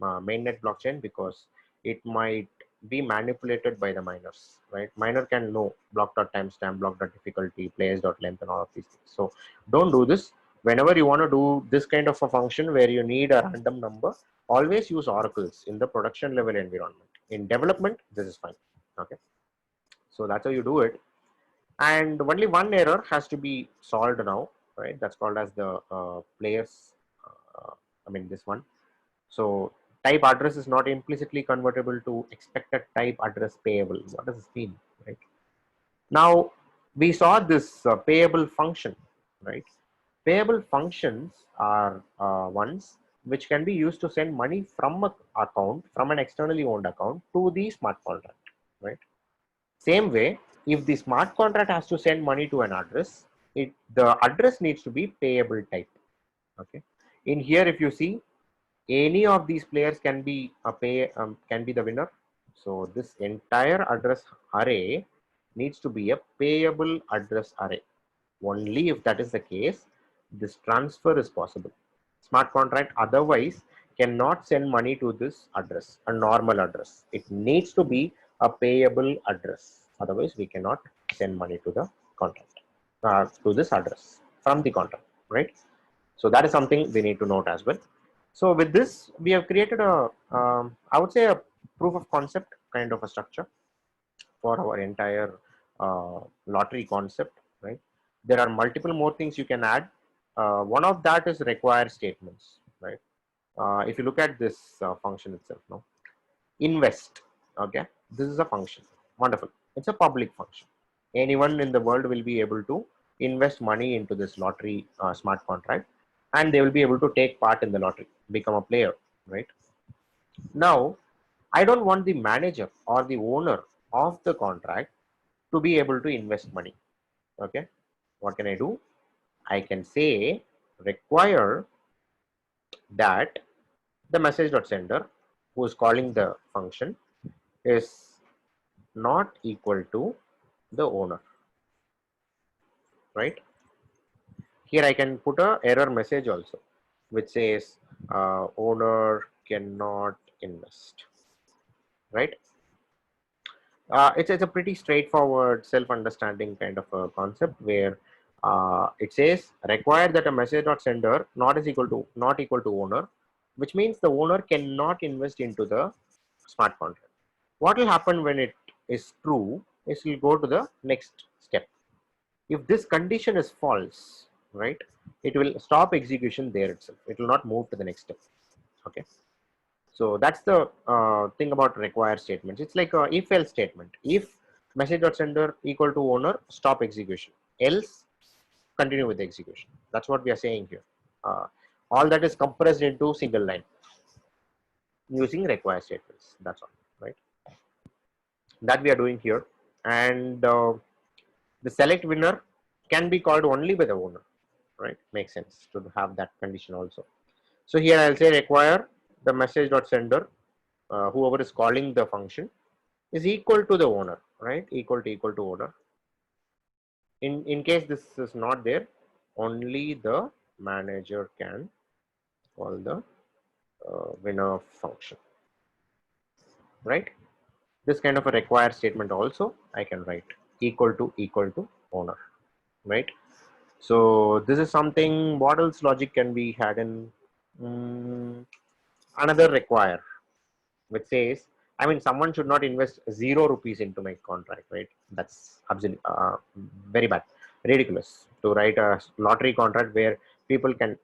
mainnet blockchain, because it might be manipulated by the miners, right? Miner can know block.timestamp, block.difficulty, players.length, and all of these things. So don't do this. Whenever you want to do this kind of a function where you need a random number, always use oracles in the production level environment. In development, this is fine. Okay, so that's how you do it. And only one error has to be solved now, right? That's called as the players. I mean this one. So type address is not implicitly convertible to expected type address payable. What does this mean, right? Now we saw this payable function, right? Payable functions are ones which can be used to send money from an account, from an externally owned account, to the smart contract, right? Same way, if the smart contract has to send money to an address, the address needs to be payable type. Okay. In here, if you see, any of these players can be can be the winner. So this entire address array needs to be a payable address array. Only if that is the case, this transfer is possible. Smart contract otherwise cannot send money to this address, a normal address. It needs to be a payable address. Otherwise, we cannot send money to the contract, to this address from the contract, right? So that is something we need to note as well. So with this, we have created I would say a proof of concept kind of a structure for our entire lottery concept, right? There are multiple more things you can add. One of that is require statements, right? If you look at this function itself, no, invest. Okay, this is a function. Wonderful. It's a public function. Anyone in the world will be able to invest money into this lottery smart contract, and they will be able to take part in the lottery, become a player, right? Now, I don't want the manager or the owner of the contract to be able to invest money. Okay, what can I do? I can say require that the message.sender, who is calling the function, is not equal to the owner, right? Here I can put a error message also, which says owner cannot invest. right? It's a pretty straightforward, self-understanding kind of a concept where it says require that a message.sender not equal to owner, which means the owner cannot invest into the smart contract. What will happen when it is true is we'll go to the next step. If this condition is false, right, it will stop execution there itself. It will not move to the next step. Okay. So that's the thing about require statements. It's like a if else statement. If message.sender equal to owner, stop execution. Else, continue with the execution. That's what we are saying here. All that is compressed into single line using require statements. That's all, right? That we are doing here. And the select winner can be called only by the owner, right? Makes sense to have that condition also. So here I'll say require the message.sender, whoever is calling the function, is equal to the owner, right? Equal to owner. In case this is not there, only the manager can call the winner function, right? This kind of a require statement also I can write equal to owner, right? So this is something. What else logic can be had in another require, which says, I mean, someone should not invest 0 rupees into my contract, right? That's absolutely very bad, ridiculous to write a lottery contract where people can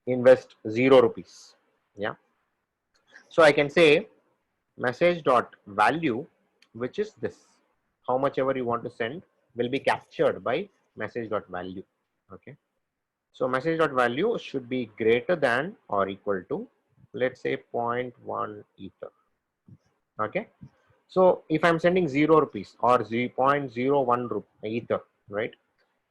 invest 0 rupees. Yeah. So I can say message dot value, which is this, how much ever you want to send will be captured by message dot value. Okay. So message dot value should be greater than or equal to, let's say, 0.1 ether. Okay. So if I'm sending 0 rupees or 0.01 ether, right,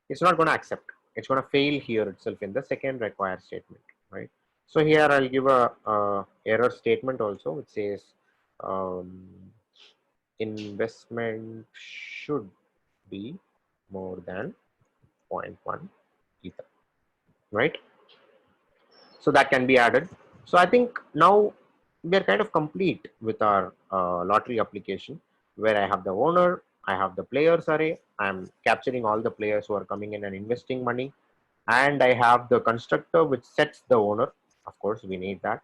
it's not going to accept. It's going to fail here itself in the second require statement, right? So here I'll give a error statement also, which says um, investment should be more than 0.1 ether, right? So that can be added. So I think now we are kind of complete with our lottery application, where I have the owner, I have the players array, I'm capturing all the players who are coming in and investing money, and I have the constructor which sets the owner. Of course, we need that.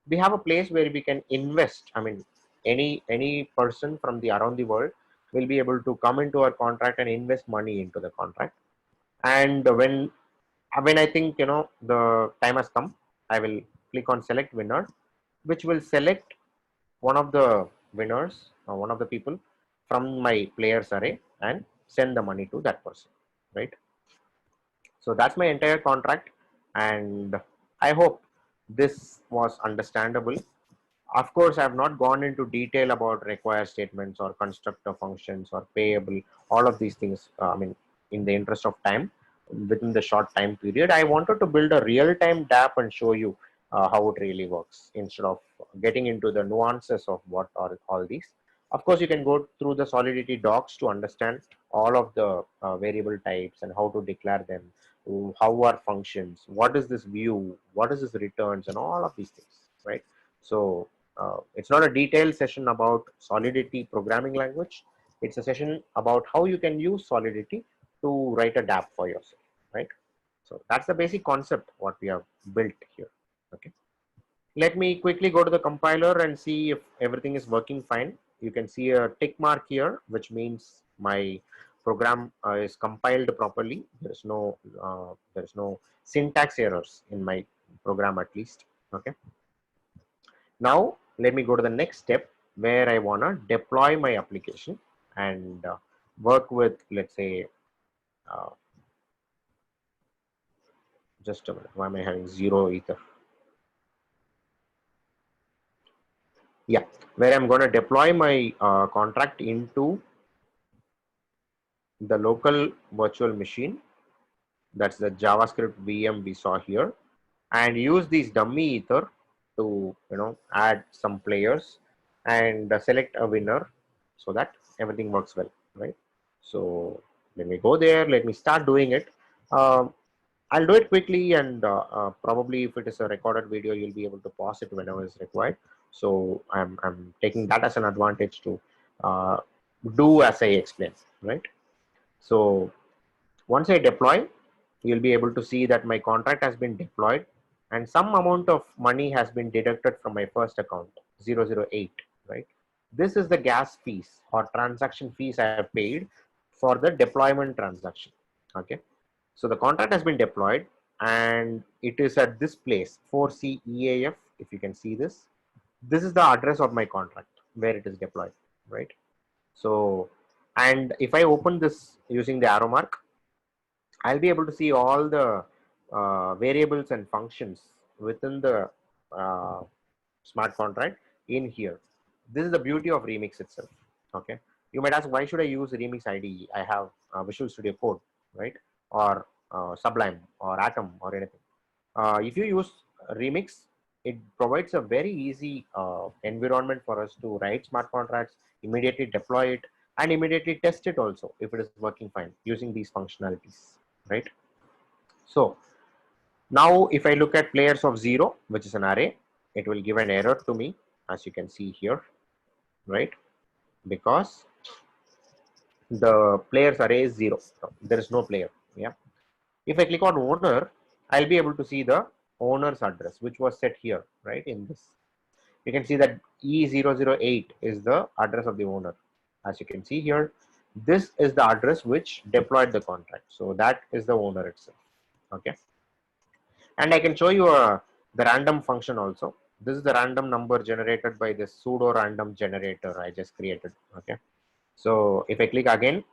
We have a place where we can invest. I mean, any person from the around the world will be able to come into our contract and invest money into the contract. And when I think the time has come, I will click on select winner, which will select one of the winners, one of the people from my players array, and send the money to that person, right? So that's my entire contract, and I hope this was understandable. Of course, I have not gone into detail about require statements or constructor functions or payable, all of these things. I mean, in the interest of time, within the short time period, I wanted to build a real-time DApp and show you how it really works instead of getting into the nuances of what are all these. Of course, you can go through the Solidity docs to understand all of the variable types and how to declare them, how are functions, what is this view, what is this returns, and all of these things, right? So it's not a detailed session about Solidity programming language. It's a session about how you can use Solidity to write a DApp for yourself, right? So that's the basic concept what we have built here. Okay. Let me quickly go to the compiler and see if everything is working fine. You can see a tick mark here, which means my program is compiled properly. There's no syntax errors in my program, at least. Okay. Now let me go to the next step where I want to deploy my application and work with, let's say, uh, just a minute. Why am I having 0 ether? Yeah, where I'm going to deploy my contract into the local virtual machine. That's the JavaScript VM we saw here, and use these dummy ether to add some players and select a winner so that everything works well, right? So let me go there. Let me start doing it. I'll do it quickly, and probably if it is a recorded video, you'll be able to pause it whenever it's required. So I'm taking that as an advantage to do as I explained, right? So once I deploy, you'll be able to see that my contract has been deployed and some amount of money has been deducted from my first account, 008, right? This is the gas fees or transaction fees I have paid for the deployment transaction. Okay. So the contract has been deployed and it is at this place, 4C EAF. If you can see this, this is the address of my contract where it is deployed, right? So, and if I open this using the arrow mark, I'll be able to see all the variables and functions within the uh, smart contract in here. This is the beauty of Remix itself. Okay. You might ask, why should I use Remix IDE? I have Visual Studio Code, right? Or Sublime or Atom or anything. If you use Remix, it provides a very easy environment for us to write smart contracts, immediately deploy it, and immediately test it also if it is working fine using these functionalities, right? So now if I look at players of 0, which is an array, it will give an error to me, as you can see here, right? Because the players array is 0. There is no player. Yeah. If I click on owner, I'll be able to see the owner's address, which was set here, right? In this, you can see that E008 is the address of the owner. As you can see here, this is the address which deployed the contract. So that is the owner itself. Okay. And I can show you the random function also. This is the random number generated by this pseudo random generator I just created. Okay. So if I click again,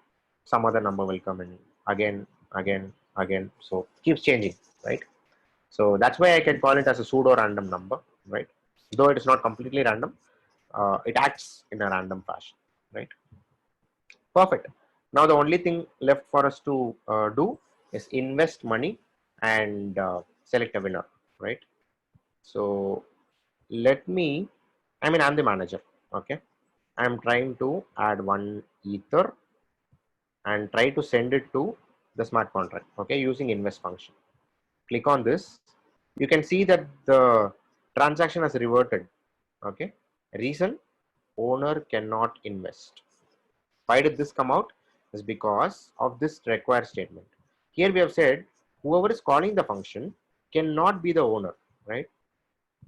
some other number will come in again, again, again. So keeps changing, right? So that's why I can call it as a pseudo random number, right? Though it is not completely random, it acts in a random fashion, right? Perfect. Now the only thing left for us to do is invest money and select a winner, right? So let me, I'm the manager. Okay. I'm trying to add one ether and try to send it to the smart contract. Okay. Using invest function. Click on this. You can see that the transaction has reverted. Okay. Reason, owner cannot invest. Why did this come out? Is because of this require statement. Here we have said whoever is calling the function cannot be the owner, right?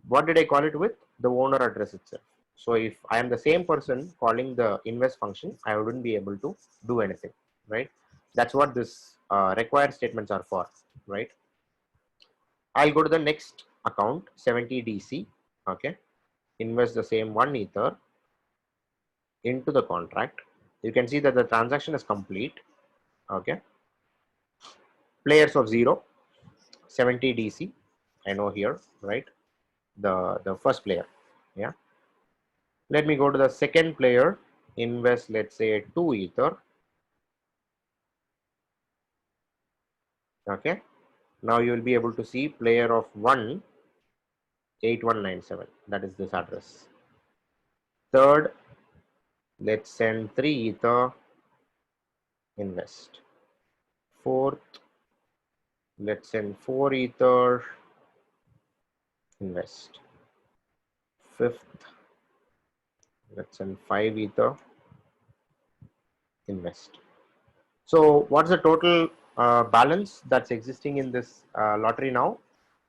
What did I call it with? The owner address itself. So if I am the same person calling the invest function, I wouldn't be able to do anything, right? That's what this required statements are for, right? I'll go to the next account, 70 DC. Okay. Invest the same 1 ether into the contract. You can see that the transaction is complete. Okay. Players of 0, 70 DC. I know here, right? The first player. Yeah. Let me go to the second player, invest, let's say 2 ether. Okay. Now you will be able to see player of 1, 8197. That is this address. Third, let's send 3 ether, invest. Fourth, let's send 4 ether, invest. Fifth, let's send 5 ether, invest. So what's the total balance that's existing in this lottery now?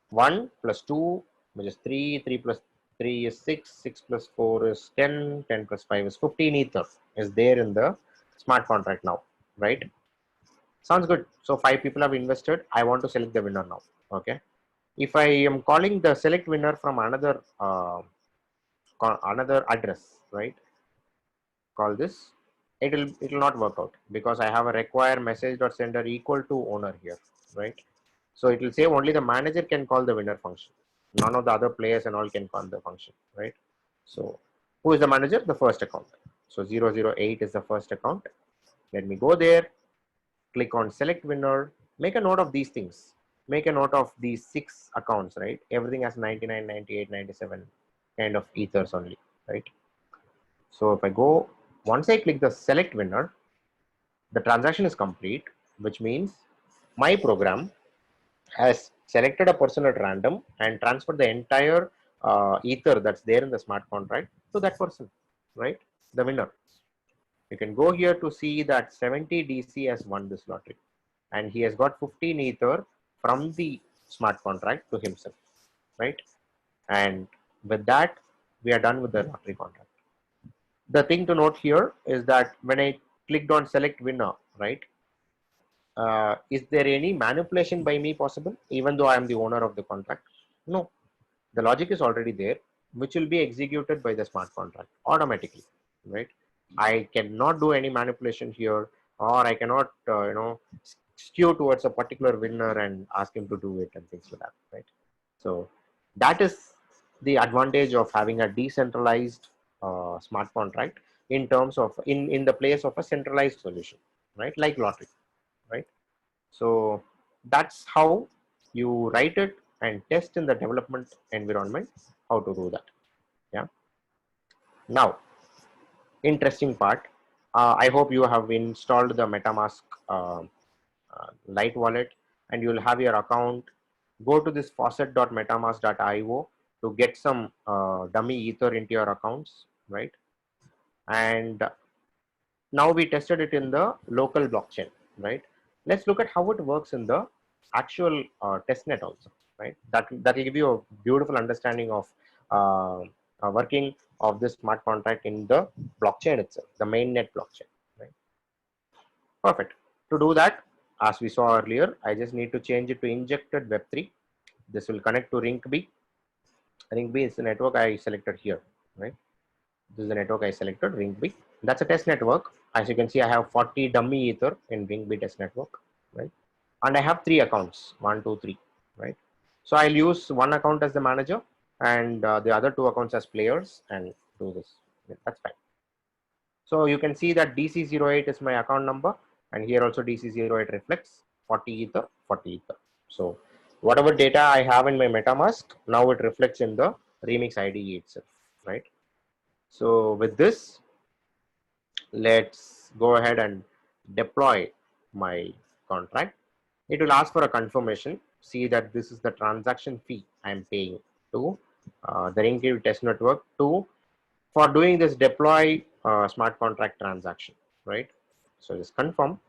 1 plus 2, which is 3, 3 plus 3 is 6, 6 plus 4 is 10, 10 plus 5 is 15 ether is there in the smart contract now, right? Sounds good. So 5 people have invested. I want to select the winner now. Okay. If I am calling the select winner from another another address, right? Call this. It'll not work out because I have a require message dot sender equal to owner here, right? So it will say only the manager can call the winner function. None of the other players and all can call the function, right? So who is the manager? The first account. So 008 is the first account. Let me go there, click on select winner, make a note of these things. Make a note of these 6 accounts, right? Everything has 99, 98, 97 kind of ethers only, right? So if I go, once I click the select winner, the transaction is complete, which means my program has selected a person at random and transferred the entire ether that's there in the smart contract to that person, right? The winner. You can go here to see that 70 DC has won this lottery, and he has got 15 ether from the smart contract to himself, right? And with that, we are done with the lottery contract. The thing to note here is that when I clicked on select winner, right? Is there any manipulation by me possible, even though I am the owner of the contract? No, the logic is already there, which will be executed by the smart contract automatically, right? I cannot do any manipulation here, or I cannot, skew towards a particular winner and ask him to do it and things like that, right? So that is the advantage of having a decentralized smart contract in terms of in the place of a centralized solution, right? Like lottery, right? So that's how you write it and test in the development environment how to do that. Yeah. Now, interesting part. I hope you have installed the MetaMask Lite wallet, and you will have your account. Go to this faucet.metamask.io to get some dummy ether into your accounts, right? And now we tested it in the local blockchain, right? Let's look at how it works in the actual testnet also, right? That will give you a beautiful understanding of working of this smart contract in the blockchain itself, the mainnet blockchain, right? Perfect. To do that, as we saw earlier, I just need to change it to injected Web3. This will connect to Rinkeby. Rinkeby is the network I selected here, right? This is the network I selected, Rinkeby. That's a test network. As you can see, I have 40 dummy ether in Rinkeby test network, right? And I have 3 accounts, 1, 2, 3, right? So I'll use one account as the manager and the other 2 accounts as players and do this. Yeah, that's fine. So you can see that DC08 is my account number, and here also DC08 reflects 40 ether, 40 ether. So whatever data I have in my MetaMask, now it reflects in the Remix ID itself, right? So with this, let's go ahead and deploy my contract. It will ask for a confirmation. See that this is the transaction fee I'm paying to the Rinkeby test network for doing this deploy smart contract transaction, right? So just confirm.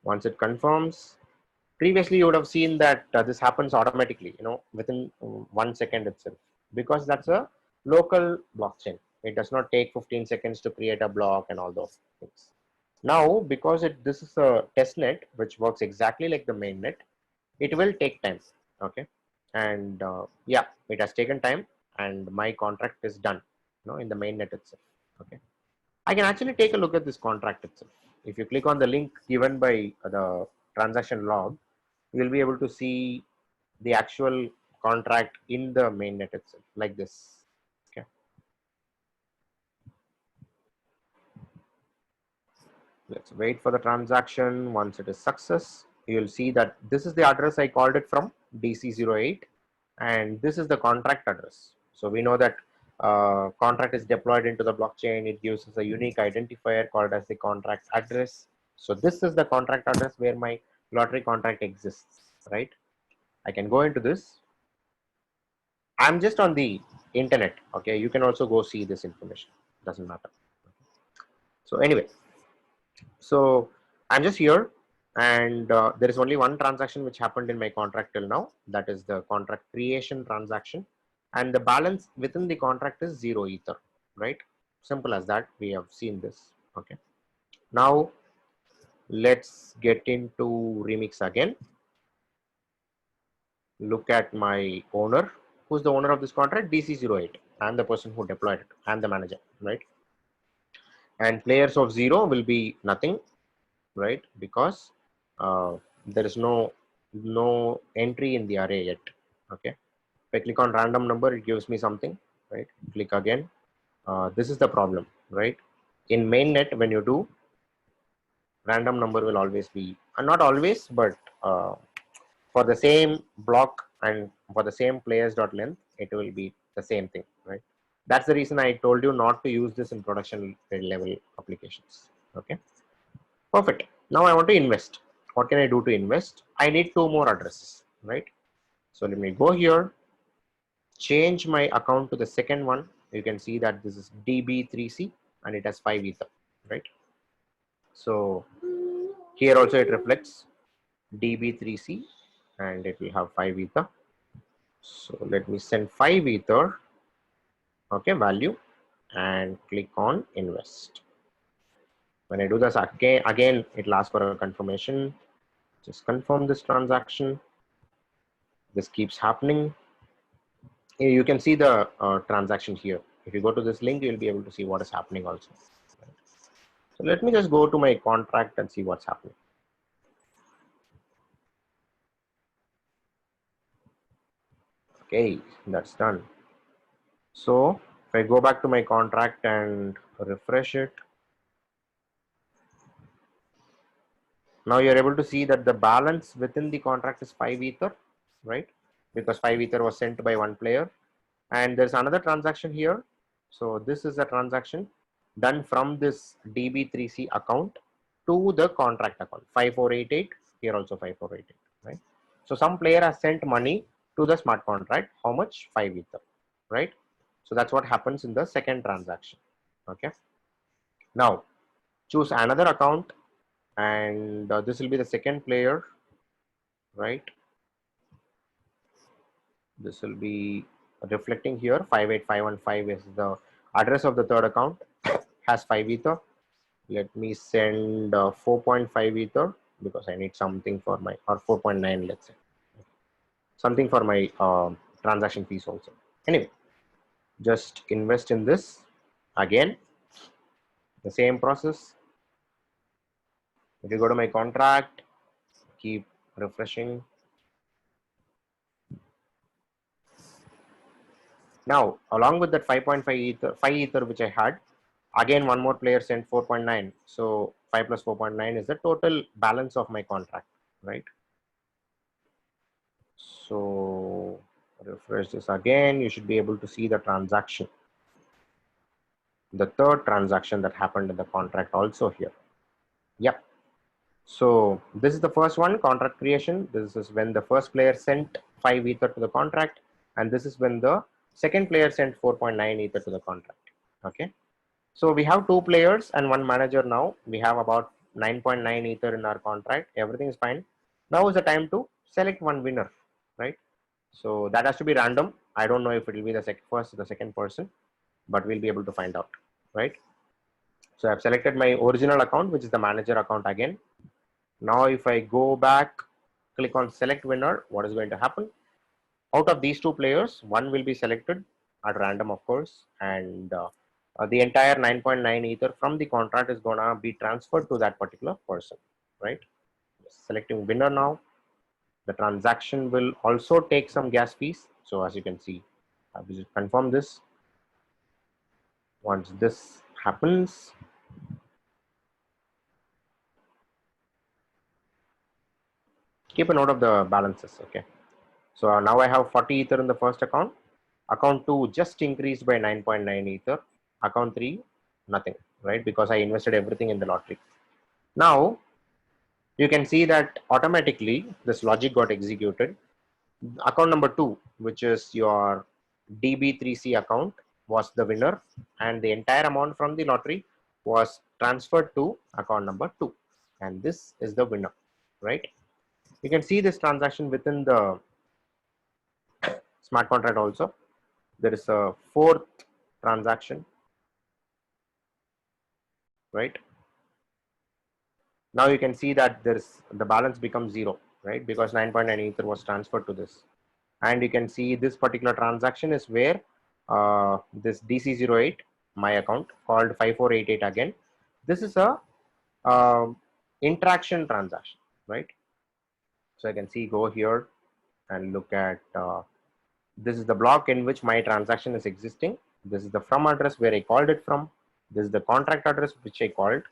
Once it confirms, previously you would have seen that this happens automatically, within 1 second itself, because that's a local blockchain. It does not take 15 seconds to create a block and all those things. Now, because this is a test net which works exactly like the main net, it will take time. Okay, and yeah, it has taken time, and my contract is done, in the main net itself. Okay, I can actually take a look at this contract itself. If you click on the link given by the transaction log, you will be able to see the actual contract in the mainnet itself, like this. Okay. Let's wait for the transaction. Once it is success, you will see that this is the address I called it from, DC08, and this is the contract address. So we know that contract is deployed into the blockchain. It gives us a unique identifier called as the contract address. So this is the contract address where my lottery contract exists, right? I can go into this. I'm just on the internet. Okay, you can also go see this information. Doesn't matter. So anyway, so I'm just here, and there is only one transaction which happened in my contract till now. That is the contract creation transaction, and the balance within the contract is 0 ether, right? Simple as that. We have seen this. Okay. Now let's get into Remix again. Look at my owner. Who's the owner of this contract? DC08. I'm the person who deployed it. I'm the manager, right? And players of 0 will be nothing, right? Because there is no entry in the array yet. Okay. If I click on random number, it gives me something, right? Click again. This is the problem, right? In mainnet, when you do, random number will always be, not always, but for the same block and for the same players.length, it will be the same thing, right? That's the reason I told you not to use this in production level applications. Okay, perfect. Now I want to invest. What can I do to invest? I need 2 more addresses, right? So let me go here change my account to the second one, you can see that this is DB3C and it has 5 ether, right? So here also it reflects DB3C and it will have 5 ether. So let me send 5 ether, okay, value, and click on invest. When I do this again it will ask for a confirmation. Just confirm this transaction. This keeps happening. Here you can see the transaction here. If you go to this link, you'll be able to see what is happening also. So let me just go to my contract and see what's happening. Okay, that's done. So if I go back to my contract and refresh it, now you're able to see that the balance within the contract is 5 ether, right? Because 5 ether was sent by one player. And there's another transaction here. So this is a transaction done from this DB3C account to the contract account 5488. Here also 5488, right? So some player has sent money to the smart contract. How much? 5 ether, right? So that's what happens in the second transaction. Okay. Now choose another account, and this will be the second player, right? This will be reflecting here. 58515 is the address of the third account, has 5 ether. Let me send 4.5 ether because I need something for my, or 4.9, let's say, something for my transaction fees also. Anyway, just invest in this. Again, the same process. If you go to my contract, keep refreshing. Now, along with that 5.5 ether, 5 ether which I had, again one more player sent 4.9. So 5 plus 4.9 is the total balance of my contract, right? So refresh this again. You should be able to see the transaction, the third transaction that happened in the contract also here. Yep. So this is the first one, contract creation. This is when the first player sent 5 ether to the contract, and this is when the second player sent 4.9 ether to the contract. Okay. So we have two players and one manager now. We have about 9.9 ether in our contract. Everything is fine. Now is the time to select one winner, right? So that has to be random. I don't know if it will be the first or the second person, but we'll be able to find out, right? So I've selected my original account, which is the manager account again. Now if I go back, click on select winner, what is going to happen? Out of these two players, one will be selected at random, of course, and the entire 9.9 ether from the contract is gonna be transferred to that particular person, right? Selecting winner now. The transaction will also take some gas fees. So as you can see, I will confirm this. Once this happens, keep a note of the balances. Okay. So now I have 40 ether in the first account. Account 2 just increased by 9.9 ether. Account 3, nothing, right? Because I invested everything in the lottery. Now you can see that automatically this logic got executed. Account number 2, which is your DB3C account, was the winner, and the entire amount from the lottery was transferred to account number 2, and this is the winner, right? You can see this transaction within the smart contract also. There is a fourth transaction, right? Now you can see that there's the balance becomes 0, right? Because 9.9 ether was transferred to this. And you can see this particular transaction is where this DC08, my account called 5488 again. This is a interaction transaction, right? So I can see, go here and look at this is the block in which my transaction is existing. This is the from address where I called it from. This is the contract address which I called.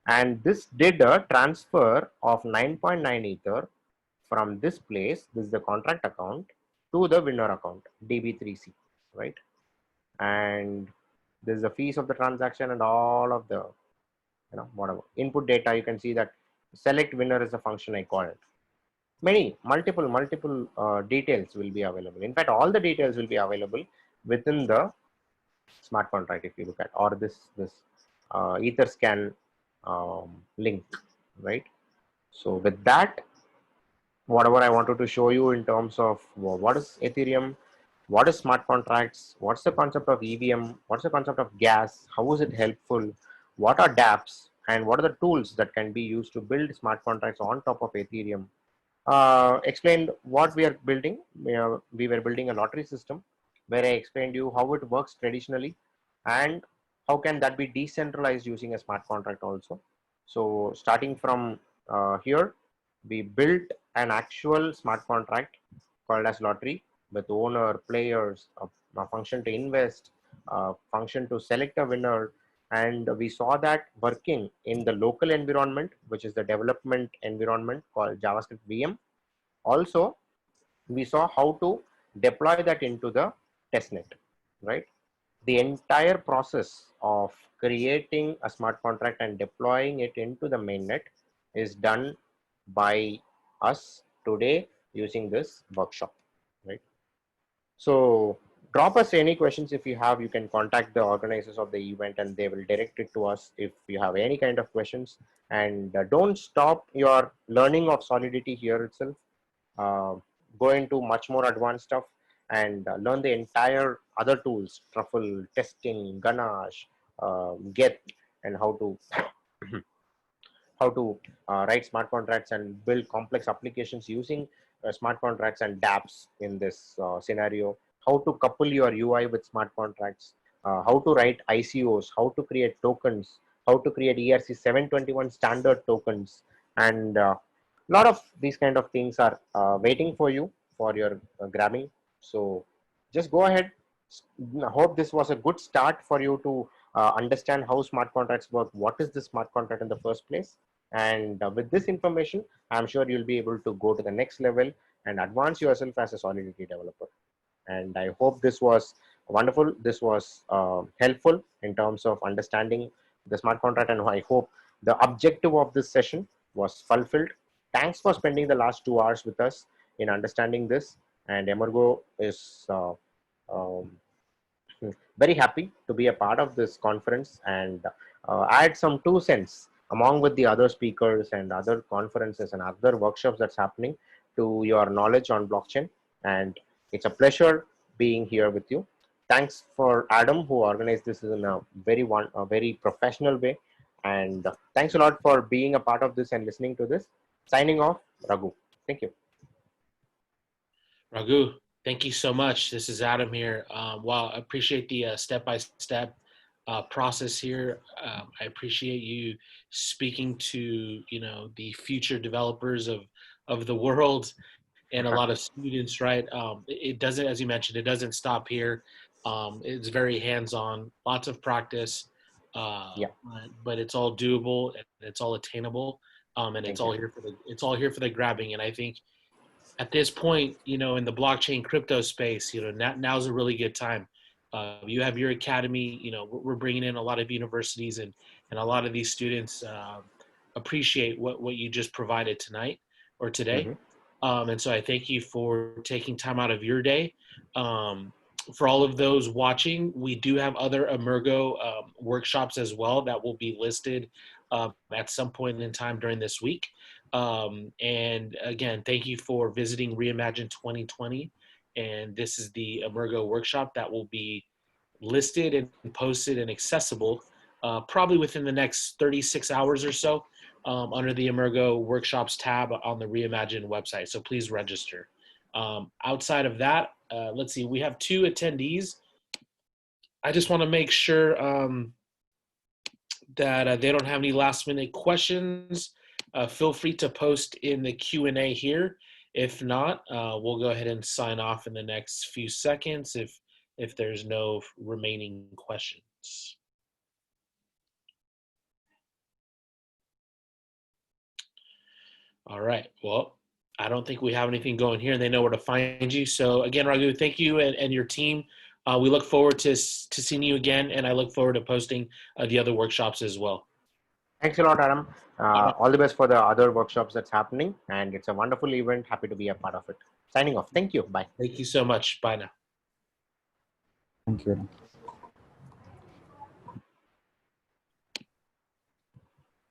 And this did a transfer of 9.9 ether from this place, this is the contract account, to the winner account, DB3C, right? And this is the fees of the transaction and all of the, whatever input data. You can see that select winner is the function I called, multiple details will be available. In fact, all the details will be available within the smart contract, if you look at, or this Etherscan link, right? So with that, whatever I wanted to show you in terms of what is Ethereum, what is smart contracts, what's the concept of EVM, what's the concept of gas, how is it helpful, what are DApps, and what are the tools that can be used to build smart contracts on top of Ethereum. Explained what we are building. We were building a lottery system where I explained you how it works traditionally and how can that be decentralized using a smart contract also. So starting from here, we built an actual smart contract called as lottery with owner, players, a function to invest, a function to select a winner, and we saw that working in the local environment, which is the development environment called JavaScript VM. Also, we saw how to deploy that into the testnet, right? The entire process of creating a smart contract and deploying it into the mainnet is done by us today using this workshop, right? So drop us any questions if you have. You can contact the organizers of the event and they will direct it to us if you have any kind of questions. And don't stop your learning of Solidity here itself. Uh, Go into much more advanced stuff and learn the entire other tools, Truffle, testing, Ganache, Get, and how to write smart contracts and build complex applications using smart contracts and DApps in this scenario, how to couple your UI with smart contracts, how to write ICOs, how to create tokens, how to create ERC 721 standard tokens, and a lot of these kind of things are waiting for you for your grabbing. So just go ahead. I hope this was a good start for you to understand how smart contracts work. What is the smart contract in the first place? And with this information, I'm sure you'll be able to go to the next level and advance yourself as a Solidity developer. And I hope this was wonderful. This was helpful in terms of understanding the smart contract. And I hope the objective of this session was fulfilled. Thanks for spending the last 2 hours with us in understanding this. And Emurgo is um, very happy to be a part of this conference and add some 2 cents along with the other speakers and other conferences and other workshops that's happening to your knowledge on blockchain. And it's a pleasure being here with you. Thanks for Adam, who organized this in a very professional way. And thanks a lot for being a part of this and listening to this. Signing off, Raghu. Thank you. Raghu, thank you so much. This is Adam here. Wow, I appreciate the step-by-step process here. I appreciate you speaking to the future developers of the world and a lot of students. Right? It doesn't, as you mentioned, it doesn't stop here. It's very hands-on, lots of practice, Yeah. but it's all doable and it's all attainable, and Thank it's you. all here for the grabbing. And I think at this point, in the blockchain crypto space, now's a really good time. You have your academy, we're bringing in a lot of universities and a lot of these students appreciate what you just provided tonight or today. And so I thank you for taking time out of your day. For all of those watching, we do have other Emurgo workshops as well that will be listed at some point in time during this week. And again, thank you for visiting Reimagine 2020. And this is the Emurgo workshop that will be listed and posted and accessible probably within the next 36 hours or so under the Emurgo workshops tab on the Reimagine website. So please register. Outside of that, let's see, we have 2 attendees. I just want to make sure that they don't have any last minute questions. Feel free to post in the Q&A here. If not, we'll go ahead and sign off in the next few seconds if there's no remaining questions. All right, well, I don't think we have anything going here and they know where to find you. So again, Raghu, thank you and your team. We look forward to seeing you again, and I look forward to posting the other workshops as well. Thanks a lot, Adam. All the best for the other workshops that's happening, and it's a wonderful event. Happy to be a part of it. Signing off. Thank you. Bye. Thank you so much. Bye now. Thank you.